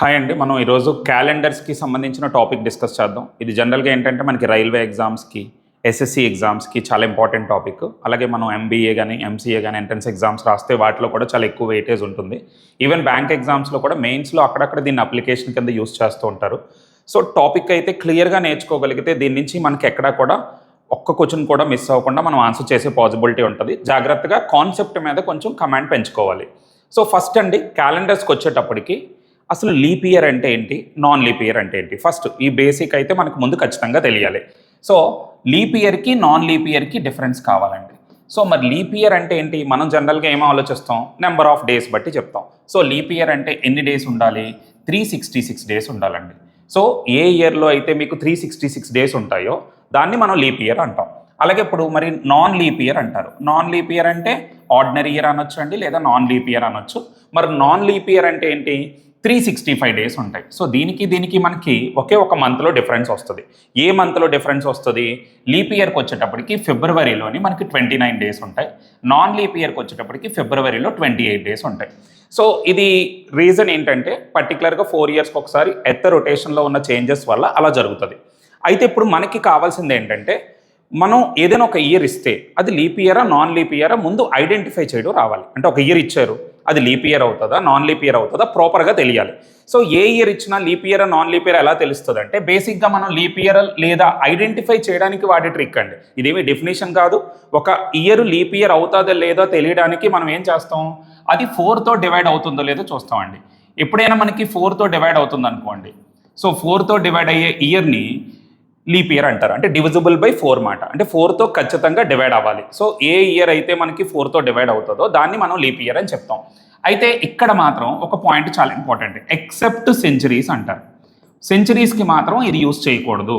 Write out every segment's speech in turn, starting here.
Hi అండి. మనం ఈరోజు క్యాలెండర్స్కి సంబంధించిన టాపిక్ డిస్కస్ చేద్దాం. ఇది జనరల్గా ఏంటంటే మనకి రైల్వే ఎగ్జామ్స్కి, ఎస్ఎస్సి ఎగ్జామ్స్కి చాలా ఇంపార్టెంట్ టాపిక్. అలాగే మనం ఎంబీఏ కానీ, ఎంసీఏ కానీ ఎంట్రన్స్ ఎగ్జామ్స్ రాస్తే వాటిలో కూడా చాలా ఎక్కువ వెయిటేజ్ ఉంటుంది. ఈవెన్ బ్యాంక్ ఎగ్జామ్స్లో కూడా మెయిన్స్లో అక్కడక్కడ దీన్ని అప్లికేషన్ కింద యూస్ చేస్తూ ఉంటారు. సో టాపిక్ అయితే క్లియర్గా నేర్చుకోగలిగితే దీని నుంచి మనకి ఎక్కడా కూడా ఒక్క క్వశ్చన్ కూడా మిస్ అవ్వకుండా మనం ఆన్సర్ చేసే పాసిబిలిటీ ఉంటుంది. జాగ్రత్తగా కాన్సెప్ట్ మీద కొంచెం కమాండ్ పెంచుకోవాలి. సో ఫస్ట్ అండి, క్యాలెండర్స్కి వచ్చేటప్పటికి అసలు లీప్ ఇయర్ అంటే ఏంటి, నాన్ లీప్ ఇయర్ అంటే ఏంటి, ఫస్ట్ ఈ బేసిక్ అయితే మనకు ముందు ఖచ్చితంగా తెలియాలి. సో లీప్ ఇయర్కి నాన్ లీప్ ఇయర్కి డిఫరెన్స్ కావాలండి. సో మరి లీప్ ఇయర్ అంటే ఏంటి? మనం జనరల్గా ఏమో ఆలోచిస్తాం, నెంబర్ ఆఫ్ డేస్ బట్టి చెప్తాం. సో లీప్ ఇయర్ అంటే ఎన్ని డేస్ ఉండాలి? 366 డేస్ ఉండాలండి. సో ఏ ఇయర్లో అయితే మీకు 366 డేస్ ఉంటాయో దాన్ని మనం లీప్ ఇయర్ అంటాం. అలాగే ఇప్పుడు మరి నాన్ లీప్ ఇయర్ అంటారు. నాన్ లీప్ ఇయర్ అంటే ఆర్డినరీ ఇయర్ అనొచ్చు అండి, లేదా నాన్ లీప్ ఇయర్ అనొచ్చు. మరి నాన్ లీప్ ఇయర్ అంటే ఏంటి? 365 డేస్ ఉంటాయి. సో దీనికి మనకి ఒకే ఒక మంత్లో డిఫరెన్స్ వస్తుంది. ఏ మంత్లో డిఫరెన్స్ వస్తుంది? లీప్ ఇయర్కి వచ్చేటప్పటికి ఫిబ్రవరిలోని మనకి 29 డేస్ ఉంటాయి. నాన్ లీప్ ఇయర్కి వచ్చేటప్పటికి ఫిబ్రవరిలో 28 డేస్ ఉంటాయి. సో ఇది రీజన్ ఏంటంటే పర్టికులర్గా 4 ఇయర్స్కి ఒకసారి ఎర్త్ రొటేషన్లో ఉన్న చేంజెస్ వల్ల అలా జరుగుతుంది. అయితే ఇప్పుడు మనకి కావాల్సింది ఏంటంటే, మనం ఏదైనా ఒక ఇయర్ ఇస్తే అది లీప్ ఇయరా నాన్ లీప్ ఇయరా ముందు ఐడెంటిఫై చేయడం రావాలి. అంటే ఒక ఇయర్ ఇచ్చారు, అది లీప్ ఇయర్ అవుతుందా నాన్ లీప్ ఇయర్ అవుతుందా ప్రాపర్గా తెలియాలి. సో ఏ ఇయర్ ఇచ్చినా leap year non leap year ఎలా తెలుస్తుంది అంటే, బేసిక్గా మనం లీప్ ఇయర్ లేదా ఐడెంటిఫై చేయడానికి వాడే ట్రిక్ అండి. ఇదేమి డెఫినేషన్ కాదు. ఒక ఇయర్ లీప్ ఇయర్ అవుతుందా లేదా తెలియడానికి మనం ఏం చేస్తాం, అది 4తో డివైడ్ అవుతుందో లేదో చూస్తామండి. ఎప్పుడైనా మనకి 4తో డివైడ్ అవుతుంది అనుకోండి, సో 4తో డివైడ్ అయ్యే ఇయర్ని లీప్ ఇయర్ అంటారు. అంటే డివిజిబుల్ బై 4 మాట, అంటే 4తో ఖచ్చితంగా డివైడ్ అవ్వాలి. సో ఏ ఇయర్ అయితే మనకి 4తో డివైడ్ అవుతుందో దాన్ని మనం లీప్ ఇయర్ అని చెప్తాం. అయితే ఇక్కడ మాత్రం ఒక పాయింట్ చాలా ఇంపార్టెంట్, ఎక్సెప్ట్ సెంచరీస్ అంటారు. సెంచరీస్కి మాత్రం ఇది యూజ్ చేయకూడదు.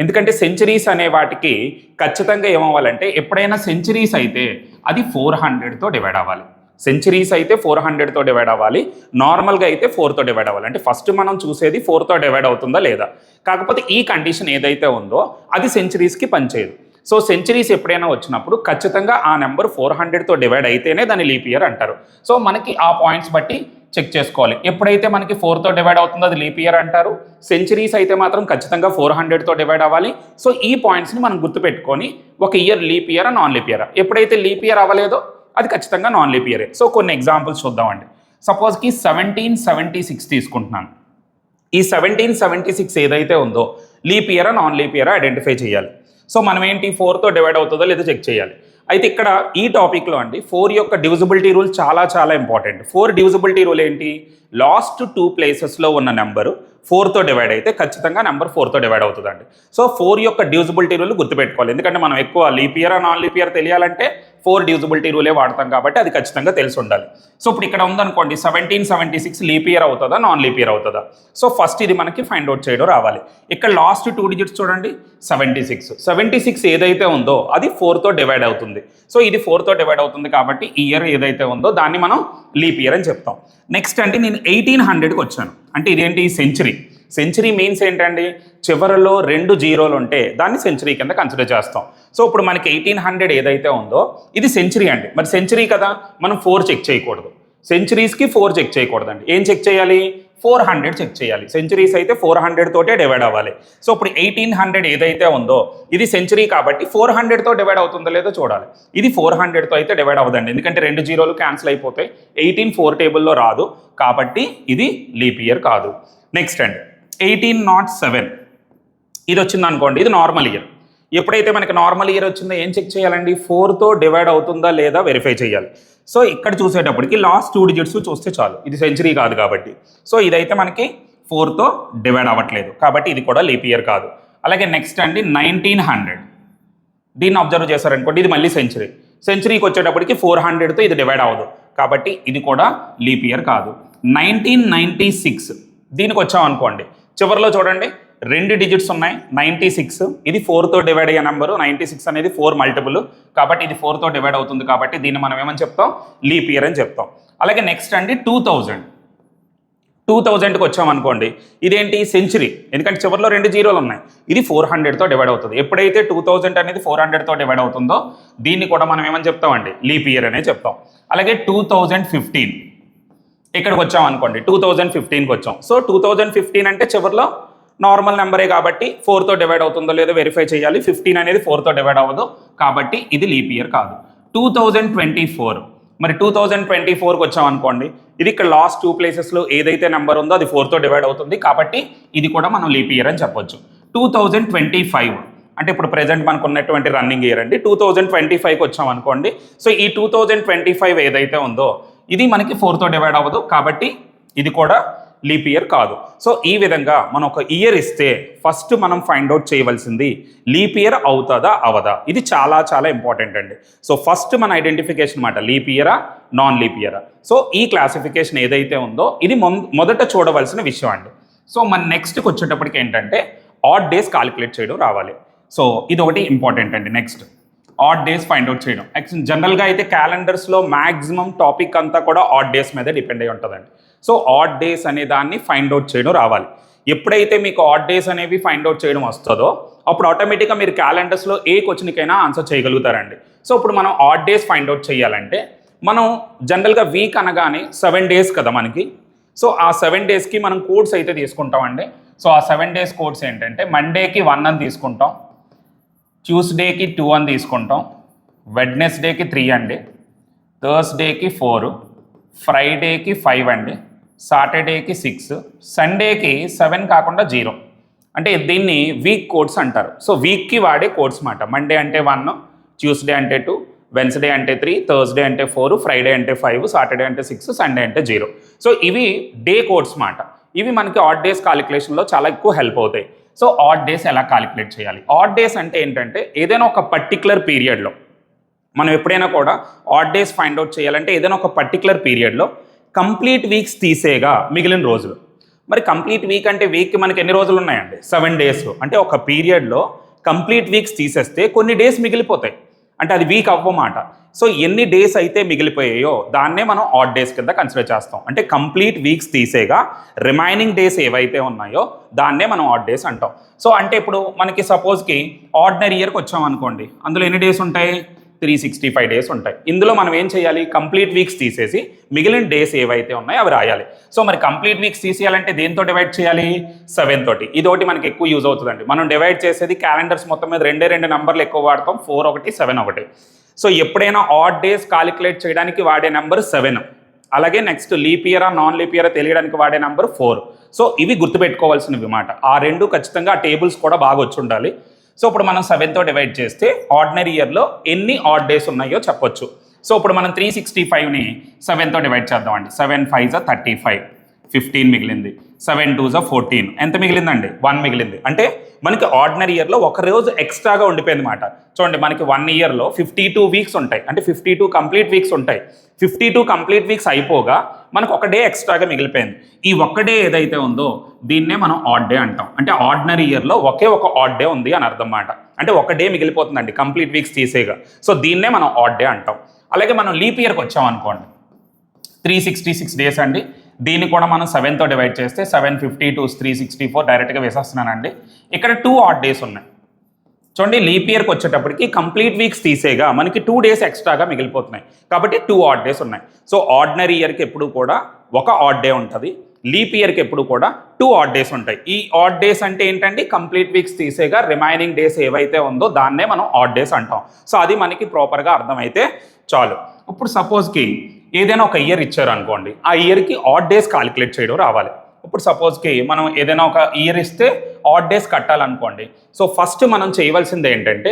ఎందుకంటే సెంచరీస్ అనే వాటికి ఖచ్చితంగా ఏమవ్వాలంటే, ఎప్పుడైనా సెంచరీస్ అయితే అది 400తో డివైడ్ అవ్వాలి. సెంచరీస్ అయితే 400తో డివైడ్ అవ్వాలి. నార్మల్గా అయితే 4తో డివైడ్ అవ్వాలి. అంటే ఫస్ట్ మనం చూసేది 4తో డివైడ్ అవుతుందా లేదా. కాకపోతే ఈ కండిషన్ ఏదైతే ఉందో అది సెంచరీస్కి పనిచేయదు. సో సెంచరీస్ ఎప్పుడైనా వచ్చినప్పుడు ఖచ్చితంగా ఆ నెంబర్ 400తో డివైడ్ అయితేనే దాన్ని లీప్ ఇయర్ అంటారు. సో మనకి ఆ పాయింట్స్ బట్టి చెక్ చేసుకోవాలి. ఎప్పుడైతే మనకి 4తో డివైడ్ అవుతుందో అది లీప్ ఇయర్ అంటారు. సెంచరీస్ అయితే మాత్రం ఖచ్చితంగా 400తో డివైడ్ అవ్వాలి. సో ఈ పాయింట్స్ని మనం గుర్తుపెట్టుకొని ఒక ఇయర్ లీప్ ఇయరా నాన్ లీప్ ఇయరా, ఎప్పుడైతే లీప్ ఇయర్ అవ్వలేదో అది ఖచ్చితంగా నాన్ లీప్ ఇయరే. సో కొన్ని ఎగ్జాంపుల్స్ చూద్దామండి. సపోజ్కి 1776 తీసుకుంటున్నాను. ఈ 1776 ఏదైతే ఉందో లీప్ ఇయరా నాన్ లీప్ ఇయరా ఐడెంటిఫై చేయాలి. సో మనం ఏంటి, 4తో డివైడ్ అవుతుందో లేదో చెక్ చేయాలి. అయితే ఇక్కడ ఈ టాపిక్లో అండి 4 యొక్క డివిజిబిలిటీ రూల్ చాలా ఇంపార్టెంట్. 4 డివిజిబిలిటీ రూల్ ఏంటి, లాస్ట్ 2 ప్లేసెస్లో ఉన్న నెంబరు 4తో డివైడ్ అయితే ఖచ్చితంగా నెంబర్ 4తో డివైడ్ అవుతుందండి. సో 4 యొక్క డివిజిబిలిటీ రూల్ గుర్తుపెట్టుకోవాలి. ఎందుకంటే మనం ఎక్కువ లీప్ ఇయరా నాన్ లీప్ ఇయర్ తెలియాలంటే 4 డివిజిబిలిటీ రూలే వాడతాం కాబట్టి అది ఖచ్చితంగా తెలిసి ఉండాలి. సో ఇప్పుడు ఇక్కడ ఉందనుకోండి, 1776 లీప్ ఇయర్ అవుతుందా నాన్ లీప్ ఇయర్ అవుతుందా. సో ఫస్ట్ ఇది మనకి ఫైండ్ అవుట్ చేయడం రావాలి. ఇక్కడ లాస్ట్ 2 డిజిట్స్ చూడండి, 76 ఏదైతే ఉందో అది 4తో డివైడ్ అవుతుంది. సో ఇది 4తో డివైడ్ అవుతుంది కాబట్టి ఈ ఇయర్ ఏదైతే ఉందో దాన్ని మనం లీప్ ఇయర్ అని చెప్తాం. నెక్స్ట్ అంటే నేను 1800కి వచ్చాను. అంటే ఇదేంటి, సెంచరీ. సెంచరీ మీన్స్ ఏంటండి, చివరిలో 2 జీరోలు ఉంటే దాన్ని సెంచరీ కింద కన్సిడర్ చేస్తాం. సో ఇప్పుడు మనకి 1800 ఏదైతే ఉందో ఇది సెంచరీ అండి. మరి సెంచరీ కదా, మనం 4 చెక్ చేయకూడదు. సెంచరీస్కి 4 చెక్ చేయకూడదండి. ఏం చెక్ చేయాలి, 400 చెక్ చేయాలి. సెంచరీస్ అయితే 400 తోటే డివైడ్ అవ్వాలి. సో ఇప్పుడు 1800 ఏదైతే ఉందో ఇది సెంచరీ కాబట్టి 400తో డివైడ్ అవుతుందో లేదో చూడాలి. ఇది 400తో అయితే డివైడ్ అవ్వదండి, ఎందుకంటే 2 జీరోలు క్యాన్సిల్ అయిపోతాయి. 18 4 టేబుల్లో రాదు కాబట్టి ఇది లీప్ ఇయర్ కాదు. నెక్స్ట్ అండి 1807 ఇది వచ్చింది అనుకోండి, ఇది నార్మల్ ఇయర్. ఎప్పుడైతే మనకి నార్మల్ ఇయర్ వచ్చిందో ఏం చెక్ చేయాలండి, 4తో డివైడ్ అవుతుందా లేదా వెరిఫై చేయాలి. సో ఇక్కడ చూసేటప్పటికి లాస్ట్ 2 డిజిట్స్ చూస్తే చాలు, ఇది సెంచరీ కాదు కాబట్టి. సో ఇదైతే మనకి 4తో డివైడ్ అవ్వట్లేదు కాబట్టి ఇది కూడా లీప్ ఇయర్ కాదు. అలాగే నెక్స్ట్ అండి 1900, దీన్ని అబ్జర్వ్ చేశారనుకోండి, ఇది మళ్ళీ సెంచరీ. సెంచరీకి వచ్చేటప్పటికి 400తో ఇది డివైడ్ అవ్వదు కాబట్టి ఇది కూడా లీప్ ఇయర్ కాదు. 1996 దీనికి వచ్చామనుకోండి, చివరిలో చూడండి 2 డిజిట్స్ ఉన్నాయి, 96 ఇది 4తో డివైడ్ అయ్యే నెంబరు. 96 అనేది 4 మల్టిపుల్ కాబట్టి ఇది 4తో డివైడ్ అవుతుంది కాబట్టి దీన్ని మనం ఏమని చెప్తాం, లీప్ ఇయర్ అని చెప్తాం. అలాగే నెక్స్ట్ అండి 2000కి వచ్చామనుకోండి, ఇదేంటి, సెంచరీ. ఎందుకంటే చివరిలో 2 జీరోలు ఉన్నాయి, ఇది 400తో డివైడ్ అవుతుంది. ఎప్పుడైతే 2000 అనేది 400తో డివైడ్ అవుతుందో దీన్ని కూడా మనం ఏమని చెప్తామండి, లీప్ ఇయర్ అనే చెప్తాం. అలాగే 2015 ఇక్కడికి వచ్చాం అనుకోండి 2015కి వచ్చాం. సో 2015 అంటే చివరిలో నార్మల్ నెంబరే కాబట్టి 4తో డివైడ్ అవుతుందో లేదో వెరిఫై చేయాలి. 15 అనేది 4తో డివైడ్ అవ్వదు కాబట్టి ఇది లీప్ ఇయర్ కాదు. 2024 మరి 2024కి వచ్చాం అనుకోండి, ఇది ఇక్కడ లాస్ట్ 2 ప్లేసెస్లో ఏదైతే నెంబర్ ఉందో అది 4తో డివైడ్ అవుతుంది కాబట్టి ఇది కూడా మనం లీప్ ఇయర్ అని చెప్పొచ్చు. 2025 అంటే ఇప్పుడు ప్రెజెంట్ మనకు ఉన్నటువంటి రన్నింగ్ ఇయర్ అండి. 2025కి వచ్చాం అనుకోండి, సో ఈ 2025 ఏదైతే ఉందో ఇది మనకి 4తో డివైడ్ అవ్వదు కాబట్టి ఇది కూడా లీప్ ఇయర్ కాదు. సో ఈ విధంగా మనం ఒక ఇయర్ ఇస్తే ఫస్ట్ మనం ఫైండ్ అవుట్ చేయవలసింది లీప్ ఇయర్ అవుతుందా అవదా. ఇది చాలా చాలా ఇంపార్టెంట్ అండి. సో ఫస్ట్ మన ఐడెంటిఫికేషన్ మాట లీప్ ఇయరా నాన్ లీప్ ఇయరా. సో ఈ క్లాసిఫికేషన్ ఏదైతే ఉందో ఇది మొదట చూడవలసిన విషయం అండి. సో మన నెక్స్ట్కి వచ్చేటప్పటికి ఏంటంటే ఆడ్ డేస్ కాలిక్యులేట్ చేయడం రావాలి. సో ఇది ఒకటి ఇంపార్టెంట్ అండి. Next odd days find out చేయడం. జనరల్గా అయితే క్యాలెండర్స్లో మ్యాక్సిమం టాపిక్ అంతా కూడా ఆడ్ డేస్ మీద డిపెండ్ అయి ఉంటుందండి. సో ఆడ్ డేస్ అనే దాన్ని ఫైండ్ అవుట్ చేయడం రావాలి. ఎప్పుడైతే మీకు ఆడ్ డేస్ అనేవి ఫైండ్ అవుట్ చేయడం వస్తుందో అప్పుడు ఆటోమేటిక్గా మీరు క్యాలెండర్స్లో ఏ క్వశ్చన్కైనా ఆన్సర్ చేయగలుగుతారండి. సో ఇప్పుడు మనం ఆడ్ డేస్ ఫైండ్ అవుట్ చేయాలంటే మనం జనరల్గా వీక్ అనగానే 7 డేస్ కదా మనకి. సో ఆ 7 డేస్కి మనం కోడ్స్ అయితే తీసుకుంటామండి. సో ఆ 7 డేస్ కోడ్స్ ఏంటంటే మండేకి 1 అని తీసుకుంటాం, ట్యూస్డేకి 2 అని తీసుకుంటాం, వెడ్నెస్డేకి 3 అండి, థర్స్డేకి 4, ఫ్రైడేకి 5 అండి, సాటర్డేకి 6, సండేకి 7 కాకుండా 0. అంటే దీన్ని వీక్ కోడ్స్ అంటారు. సో వీక్కి వాడే కోడ్స్ మాట. మండే అంటే 1, ట్యూస్డే అంటే 2, వెన్స్డే అంటే 3, థర్స్డే అంటే 4, ఫ్రైడే అంటే 5, సాటర్డే అంటే 6, సండే అంటే 0. సో ఇవి డే కోడ్స్ మాట. ఇవి మనకి ఆడ్ డేస్ కాలిక్యులేషన్లో చాలా ఎక్కువ హెల్ప్ అవుతాయి. సో ఆడ్ డేస్ ఎలా కాలిక్యులేట్ చేయాలి? ఆడ్ డేస్ అంటే ఏంటంటే ఏదైనా ఒక పర్టికులర్ పీరియడ్లో మనం ఎప్పుడైనా కూడా ఆడ్ డేస్ ఫైండ్ అవుట్ చేయాలంటే ఏదైనా ఒక పర్టికులర్ పీరియడ్లో కంప్లీట్ వీక్స్ తీసేగా మిగిలిన రోజులు. మరి కంప్లీట్ వీక్ అంటే వీక్కి మనకి ఎన్ని రోజులు ఉన్నాయండి? 7 డేస్. అంటే ఒక పీరియడ్లో కంప్లీట్ వీక్స్ తీసేస్తే కొన్ని డేస్ మిగిలిపోతాయి, అంటే అది వీక్ అవ్వమాట. సో ఎన్ని డేస్ అయితే మిగిలిపోయాయో దాన్నే మనం ఆడ్ డేస్ కింద కన్సిడర్ చేస్తాం. అంటే కంప్లీట్ వీక్స్ తీసేగా రిమైనింగ్ డేస్ ఏవైతే ఉన్నాయో దాన్నే మనం ఆడ్ డేస్ అంటాం. సో అంటే ఇప్పుడు మనకి సపోజ్కి ఆర్డినరీ ఇయర్కి వచ్చాం అనుకోండి, అందులో ఎన్ని డేస్ ఉంటాయి? 365 డేస్ ఉంటాయి. ఇందులో మనం ఏం చేయాలి? కంప్లీట్ వీక్స్ తీసేసి మిగిలిన డేస్ ఏవైతే ఉన్నాయో అవి రాయాలి. సో మరి కంప్లీట్ వీక్స్ తీసేయాలంటే దేంతో డివైడ్ చేయాలి? 7 తోటి. ఇదొకటి మనకి ఎక్కువ యూజ్ అవుతుందండి. మనం డివైడ్ చేసేది క్యాలెండర్స్ మొత్తం మీద 2 నెంబర్లు ఎక్కువ వాడతాం, 4 ఒకటి 7 ఒకటి. సో ఎప్పుడైనా ఆడ్ డేస్ కాలిక్యులేట్ చేయడానికి వాడే నెంబర్ 7. అలాగే నెక్స్ట్ లీప్ ఇయరా నాన్ లీప్ ఇయరా తెలియడానికి వాడే నెంబర్ 4. సో ఇవి గుర్తుపెట్టుకోవాల్సినవి మాట. ఆ రెండు ఖచ్చితంగా ఆ టేబుల్స్ కూడా బాగా వచ్చి ఉండాలి. సో ఇప్పుడు మనం 7తో డివైడ్ చేస్తే ఆర్డినరీ ఇయర్లో ఎన్ని ఆడ్ డేస్ ఉన్నాయో చెప్పొచ్చు. సో ఇప్పుడు మనం 365ని 7తో డివైడ్ చేద్దామండి. 7 5 35, 15 మిగిలింది. 7 2 14, ఎంత మిగిలిందండి? 1 మిగిలింది. అంటే మనకి ఆర్డినరీ ఇయర్లో ఒక రోజు ఎక్స్ట్రాగా ఉండిపోయింది మాట. చూడండి మనకి 1 ఇయర్లో 52 వీక్స్ ఉంటాయి, అంటే 52 కంప్లీట్ వీక్స్ ఉంటాయి. 52 కంప్లీట్ వీక్స్ అయిపోగా మనకు ఒక డే ఎక్స్ట్రాగా మిగిలిపోయింది. ఈ ఒక్క డే ఏదైతే ఉందో దీన్నే మనం ఆడ్ డే అంటాం. అంటే ఆర్డినరీ ఇయర్లో ఒకే ఒక ఆడ్ డే ఉంది అని అర్థం మాట. అంటే ఒక డే మిగిలిపోతుందండి కంప్లీట్ వీక్స్ తీసేగా. సో దీన్నే మనం ఆడ్ డే అంటాం. అలాగే మనం లీప్ ఇయర్కి వచ్చాం అనుకోండి, 366 డేస్ అండి. దీన్ని కూడా మనం 7తో డివైడ్ చేస్తే 752 364 డైరెక్ట్గా వేసేస్తున్నానండి. ఇక్కడ 2 ఆడ్ డేస్ ఉన్నాయి. చూడండి లీప్ ఇయర్కి వచ్చేటప్పటికి కంప్లీట్ వీక్స్ తీసేగా మనకి 2 డేస్ ఎక్స్ట్రాగా మిగిలిపోతున్నాయి కాబట్టి 2 ఆడ్ డేస్ ఉన్నాయి. సో ఆర్డినరీ ఇయర్కి ఎప్పుడు కూడా ఒక ఆడ్ డే ఉంటుంది, లీప్ ఇయర్కి ఎప్పుడు కూడా 2 ఆడ్ డేస్ ఉంటాయి. ఈ ఆడ్ డేస్ అంటే ఏంటంటే కంప్లీట్ వీక్స్ తీసేగా రిమైనింగ్ డేస్ ఏవైతే ఉందో దాన్నే మనం ఆడ్ డేస్ అంటాం. సో అది మనకి ప్రాపర్గా అర్థమైతే చాలు. ఇప్పుడు సపోజ్కి ఏదైనా ఒక ఇయర్ ఇచ్చారు అనుకోండి, ఆ ఇయర్కి ఆడ్ డేస్ కాలిక్యులేట్ చేయడం రావాలి. ఇప్పుడు సపోజ్కి మనం ఏదైనా ఒక ఇయర్ ఇస్తే ఆడ్ డేస్ కట్టాలనుకోండి. సో ఫస్ట్ మనం చేయవలసింది ఏంటంటే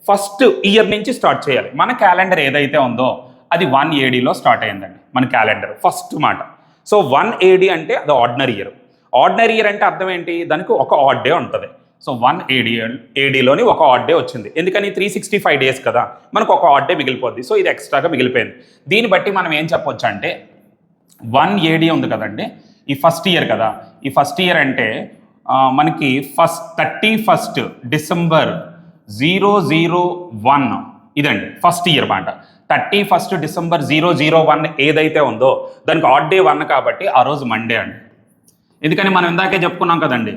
ఫస్ట్ ఇయర్ నుంచి స్టార్ట్ చేయాలి. మన క్యాలెండర్ ఏదైతే ఉందో అది 1 ADలో స్టార్ట్ అయిందండి మన క్యాలెండర్ ఫస్ట్ మాట. సో 1 AD అంటే అది ఆర్డినరీ ఇయర్. ఆర్డినరీ ఇయర్ అంటే అర్థం ఏంటి? దానికి ఒక ఆడ్ డే ఉంటుంది. సో 1 ADలోని ఒక ఆడ్ డే వచ్చింది. ఎందుకని? 365 డేస్ కదా, మనకు ఒక ఆడ్ డే మిగిలిపోద్ది. సో ఇది ఎక్స్ట్రాగా మిగిలిపోయింది. దీన్ని బట్టి మనం ఏం చెప్పొచ్చు అంటే 1 AD ఉంది కదండి, ఈ ఫస్ట్ ఇయర్ కదా. ఈ ఫస్ట్ ఇయర్ అంటే మనకి 31 డిసెంబర్ 001 ఇదండి ఫస్ట్ ఇయర్ మాట. 31 డిసెంబర్ 001 ఏదైతే ఉందో దానికి ఆడ్ డే 1 కాబట్టి ఆ రోజు మండే అండి. ఎందుకని మనం ఇందాకే చెప్పుకున్నాం కదండి,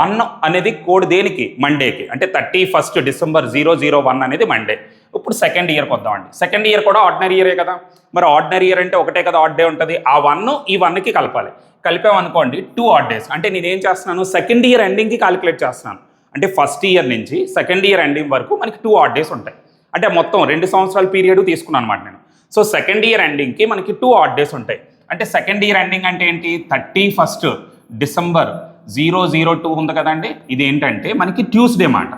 1 అనేది కోడ్ దేనికి? మండేకి. అంటే 31 డిసెంబర్ 001 అనేది మండే. ఇప్పుడు సెకండ్ ఇయర్కి వద్దామండి. సెకండ్ ఇయర్ కూడా ఆర్డినరీ ఇయరే కదా, మరి ఆర్డినరీ ఇయర్ అంటే ఒకటే కదా ఆడ్ డే ఉంటుంది. ఆ 1 ఈ 1కి కలపాలి. కలిపామనుకోండి 2 ఆడ్ డేస్. అంటే నేనేం చేస్తున్నాను, సెకండ్ ఇయర్ ఎండింగ్కి క్యాలిక్యులేట్ చేస్తున్నాను. అంటే ఫస్ట్ ఇయర్ నుంచి సెకండ్ ఇయర్ ఎండింగ్ వరకు మనకి 2 ఆడ్ డేస్ ఉంటాయి. అంటే మొత్తం 2 సంవత్సరాల పీరియడ్ తీసుకున్నాను అనమాట నేను. సో సెకండ్ ఇయర్ ఎండింగ్కి మనకి 2 ఆడ్ డేస్ ఉంటాయి. అంటే సెకండ్ ఇయర్ ఎండింగ్ అంటే ఏంటి, 31st డిసెంబర్ 002 ఉంది కదండి, ఇది ఏంటంటే మనకి ట్యూస్డే మాట.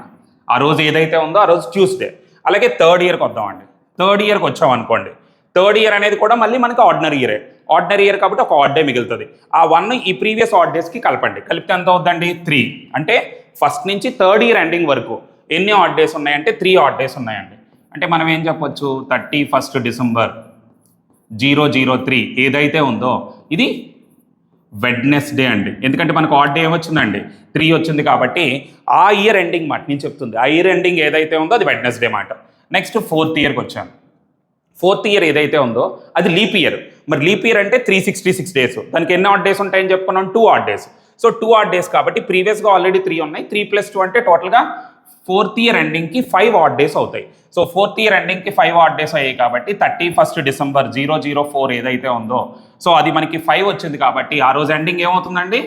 ఆ రోజు ఏదైతే ఉందో ఆ రోజు ట్యూస్డే. అలాగే థర్డ్ ఇయర్కి వద్దామండి. థర్డ్ ఇయర్కి వచ్చామనుకోండి, థర్డ్ ఇయర్ అనేది కూడా మళ్ళీ మనకి ఆర్డినరీ ఇయరే. ఆర్డినరీ ఇయర్ కాబట్టి ఒక ఆడ్ డే మిగులుతుంది. ఆ 1 ఈ ప్రీవియస్ ఆడ్ డేస్కి కలపండి. కలిపితే ఎంత అవుతుందండి, 3. అంటే ఫస్ట్ నుంచి థర్డ్ ఇయర్ ఎండింగ్ వరకు ఎన్ని ఆడ్ డేస్ ఉన్నాయంటే 3 ఆడ్ డేస్ ఉన్నాయండి. అంటే మనం ఏం చెప్పొచ్చు, 31st డిసెంబర్ 003 ఏదైతే ఉందో ఇది వెడ్నెస్డే అండి. ఎందుకంటే మనకు ఆడ్ డే ఏమొచ్చిందండి, 3 వచ్చింది కాబట్టి ఆ ఇయర్ ఎండింగ్ మాట నేను చెప్తుంది. ఆ ఇయర్ ఎండింగ్ ఏదైతే ఉందో అది వెడ్నెస్డే మాట. నెక్స్ట్ ఫోర్త్ ఇయర్కి వచ్చాను. ఫోర్త్ ఇయర్ ఏదైతే ఉందో అది లీప్ ఇయర్. మరి లీప్ ఇయర్ అంటే 366 డేస్. దానికి ఎన్ని ఆడ్ డేస్ ఉంటాయని చెప్పుకున్నాం, 2 odd days. So 2 odd days కాబట్టి ప్రీవియస్గా ఆల్రెడీ 3 ఉన్నాయి. 3 + 2 అంటే టోటల్గా ఫోర్త్ ఇయర్ ఎండింగ్కి 5 ఆడ్ డేస్ అవుతాయి. సో ఫోర్త్ ఇయర్ ఎండింగ్కి 5 ఆడ్ డేస్ అయ్యాయి కాబట్టి 31st డిసెంబర్ 004 ఏదైతే ఉందో సో అది మనకి 5 వచ్చింది కాబట్టి ఆ రోజు ఎండింగ్ ఏమవుతుందండి,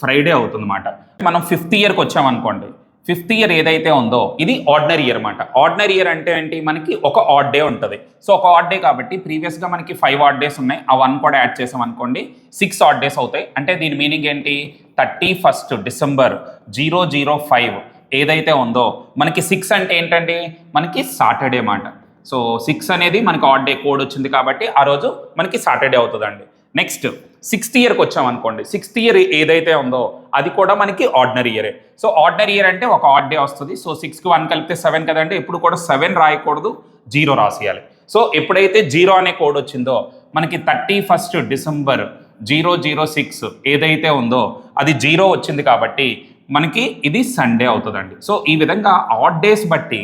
ఫ్రైడే అవుతుంది అన్నమాట. మనం ఫిఫ్త్ ఇయర్కి వచ్చామనుకోండి, ఫిఫ్త్ ఇయర్ ఏదైతే ఉందో ఇది ఆర్డినరీ ఇయర్ అనమాట. ఆర్డినరీ ఇయర్ అంటే ఏంటి, మనకి ఒక ఆడ్ డే ఉంటుంది. సో ఒక ఆడ్ డే కాబట్టి ప్రీవియస్గా మనకి 5 ఆడ్ డేస్ ఉన్నాయి. ఆ 1 కూడా యాడ్ చేసామనుకోండి 6 ఆడ్ డేస్ అవుతాయి. అంటే దీని మీనింగ్ ఏంటి, 31st డిసెంబర్ 005 ఏదైతే ఉందో మనకి 6 అంటే ఏంటండి, మనకి సాటర్డే మాట. సో 6 అనేది మనకి ఆడ్ డే కోడ్ వచ్చింది కాబట్టి ఆ రోజు మనకి సాటర్డే అవుతుందండి. నెక్స్ట్ సిక్స్త్ ఇయర్కి వచ్చామనుకోండి, సిక్స్త్ ఇయర్ ఏదైతే ఉందో అది కూడా మనకి ఆర్డినరీ ఇయరే. సో ఆర్డినరీ ఇయర్ అంటే ఒక ఆడ్ డే వస్తుంది. సో 6కి 1 కలిపితే 7 కదండి. ఎప్పుడు కూడా 7 రాయకూడదు, 0 రాసేయాలి. సో ఎప్పుడైతే 0 అనే కోడ్ వచ్చిందో మనకి 31st డిసెంబర్ 006 ఏదైతే ఉందో అది 0 వచ్చింది కాబట్టి మనకి ఇది సండే అవుతుందండి. సో ఈ విధంగా ఆడ్ డేస్ బట్టి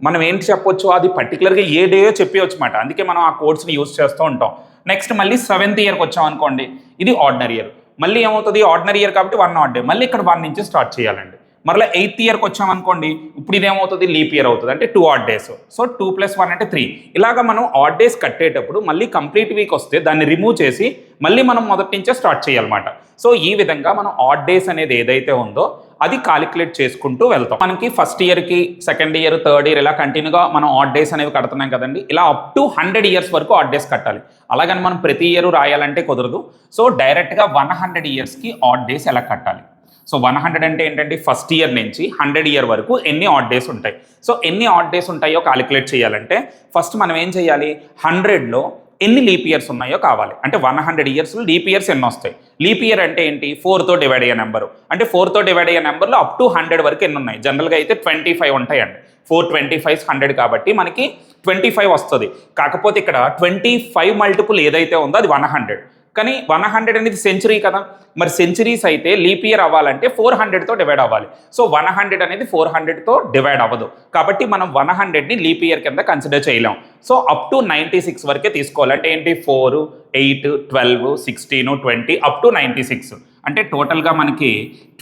మనం ఏంటి చెప్పొచ్చు, అది పర్టికులర్గా ఏ డేయో చెప్పవచ్చు అన్నమాట. అందుకే మనం ఆ కోడ్స్ని యూజ్ చేస్తూ ఉంటాం. నెక్స్ట్ మళ్ళీ 7th ఇయర్కి వచ్చాం అనుకోండి, ఇది ఆర్డినరీ ఇయర్. మళ్ళీ ఏమవుతుంది, ఆర్డినరీ ఇయర్ కాబట్టి 1 ఆడ్ డే. మళ్ళీ ఇక్కడ 1 నుంచి స్టార్ట్ చేయాలండి. మరలా 8th ఇయర్కి వచ్చామనుకోండి, ఇప్పుడు ఇదేమవుతుంది, లీప్ ఇయర్ అవుతుంది. అంటే 2 ఆడ్ డేస్. సో 2 + 1 అంటే 3. ఇలాగ మనం ఆడ్ డేస్ కట్టేటప్పుడు మళ్ళీ కంప్లీట్ వీక్ వస్తే దాన్ని రిమూవ్ చేసి మళ్ళీ మనం మొదటి నుంచే స్టార్ట్ చేయాలన్నమాట. సో ఈ విధంగా మనం ఆడ్ డేస్ అనేది ఏదైతే ఉందో అది కాలిక్యులేట్ చేసుకుంటూ వెళ్తాం. మనకి ఫస్ట్ ఇయర్కి, సెకండ్ ఇయర్, థర్డ్ ఇయర్ ఇలా కంటిన్యూగా మనం ఆడ్ డేస్ అనేవి కడుతున్నాం కదండి. ఇలా అప్ టు 100 ఇయర్స్ వరకు ఆడ్ డేస్ కట్టాలి. అలాగని మనం ప్రతి ఇయర్ రాయాలంటే కుదరదు. సో డైరెక్ట్గా 100 ఇయర్స్కి ఆడ్ డేస్ ఎలా కట్టాలి. సో 100 అంటే ఏంటంటే ఫస్ట్ ఇయర్ నుంచి 100 ఇయర్ వరకు ఎన్ని ఆడ్ డేస్ ఉంటాయి. సో ఎన్ని ఆడ్ డేస్ ఉంటాయో కాలిక్యులేట్ చేయాలంటే ఫస్ట్ మనం ఏం చేయాలి, 100లో ఎన్ని లీప్ ఇయర్స్ ఉన్నాయో కావాలి. అంటే 100 ఇయర్స్లో లీప్ ఇయర్స్ ఎన్ని వస్తాయి. లీప్ ఇయర్ అంటే ఏంటి, 4తో డివైడ్ అయ్యే నెంబరు. అంటే 4తో డివైడ్ అయ్యే నెంబర్లో అప్ టు 100 వరకు ఎన్ని ఉన్నాయి. జనరల్గా అయితే 25 ఉంటాయండి. 4 25 100 కాబట్టి మనకి 25 వస్తుంది. కాకపోతే ఇక్కడ 25 మల్టిపుల్ ఏదైతే ఉందో అది 100. కానీ 100 అనేది సెంచరీ కదా. మరి సెంచరీస్ అయితే లీప్ ఇయర్ అవ్వాలంటే 400తో డివైడ్ అవ్వాలి. సో 100 అనేది 400తో డివైడ్ అవ్వదు. కాబట్టి మనం 100ని లీప్ ఇయర్ కింద కన్సిడర్ చేయలేం. సో అప్ టు 96 వరకే తీసుకోవాలి. అంటే ఏంటి, 4, 8, 12, 16, 20 అప్ టు 96. అంటే టోటల్గా మనకి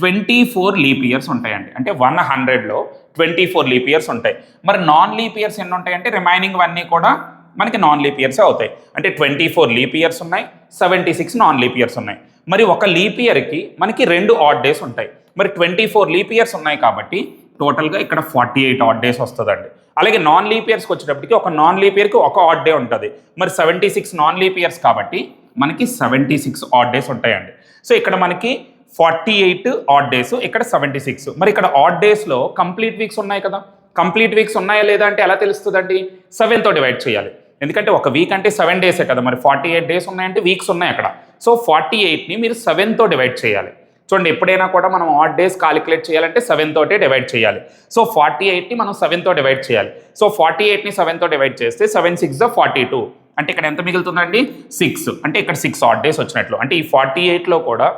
24 లీప్ ఇయర్స్ ఉంటాయండి. అంటే 100లో 24 లీప్ ఇయర్స్ ఉంటాయి. మరి నాన్ లీప్ ఇయర్స్ ఎన్ని ఉంటాయంటే రిమైనింగ్ అన్నీ కూడా మనకి నాన్ లీప్ ఇయర్సే అవుతాయి. అంటే 24 లీప్ ఇయర్స్ ఉన్నాయి, 76 నాన్ లీప్ ఇయర్స్ ఉన్నాయి. మరి ఒక లీప్ ఇయర్కి మనకి 2 ఆడ్ డేస్ ఉంటాయి. మరి 24 లీప్ ఇయర్స్ ఉన్నాయి కాబట్టి టోటల్గా ఇక్కడ 48 ఆడ్ డేస్ వస్తుందండి. అలాగే నాన్ లీప్ ఇయర్స్కి వచ్చేటప్పటికి ఒక నాన్ లీప్ ఇయర్కి ఒక ఆడ్ డే ఉంటుంది. మరి 76 నాన్ లీప్ ఇయర్స్ కాబట్టి మనకి 76 ఆడ్ డేస్ ఉంటాయండి. సో ఇక్కడ మనకి 48 ఆడ్ డేస్, ఇక్కడ 76. మరి ఇక్కడ ఆడ్ డేస్లో కంప్లీట్ వీక్స్ ఉన్నాయి కదా. కంప్లీట్ వీక్స్ ఉన్నాయా లేదా అంటే ఎలా తెలుస్తుందండి, 7తో డివైడ్ చేయాలి. ఎందుకంటే ఒక వీక్ అంటే 7 డేసే కదా. మరి 48 డేస్ ఉన్నాయంటే వీక్స్ ఉన్నాయి అక్కడ. సో 48ని మీరు 7తో డివైడ్ చేయాలి. చూడండి, ఎప్పుడైనా కూడా మనం ఆడ్ డేస్ కాలిక్యులేట్ చేయాలంటే 7తోటే డివైడ్ చేయాలి. సో 48ని మనం 7తో డివైడ్ చేయాలి. సో 48ని 7తో డివైడ్ చేస్తే 7 6 42. అంటే ఇక్కడ ఎంత మిగులుతుందండి, 6. అంటే ఇక్కడ 6 ఆడ్ డేస్ వచ్చినట్లు. అంటే ఈ 48లో కూడా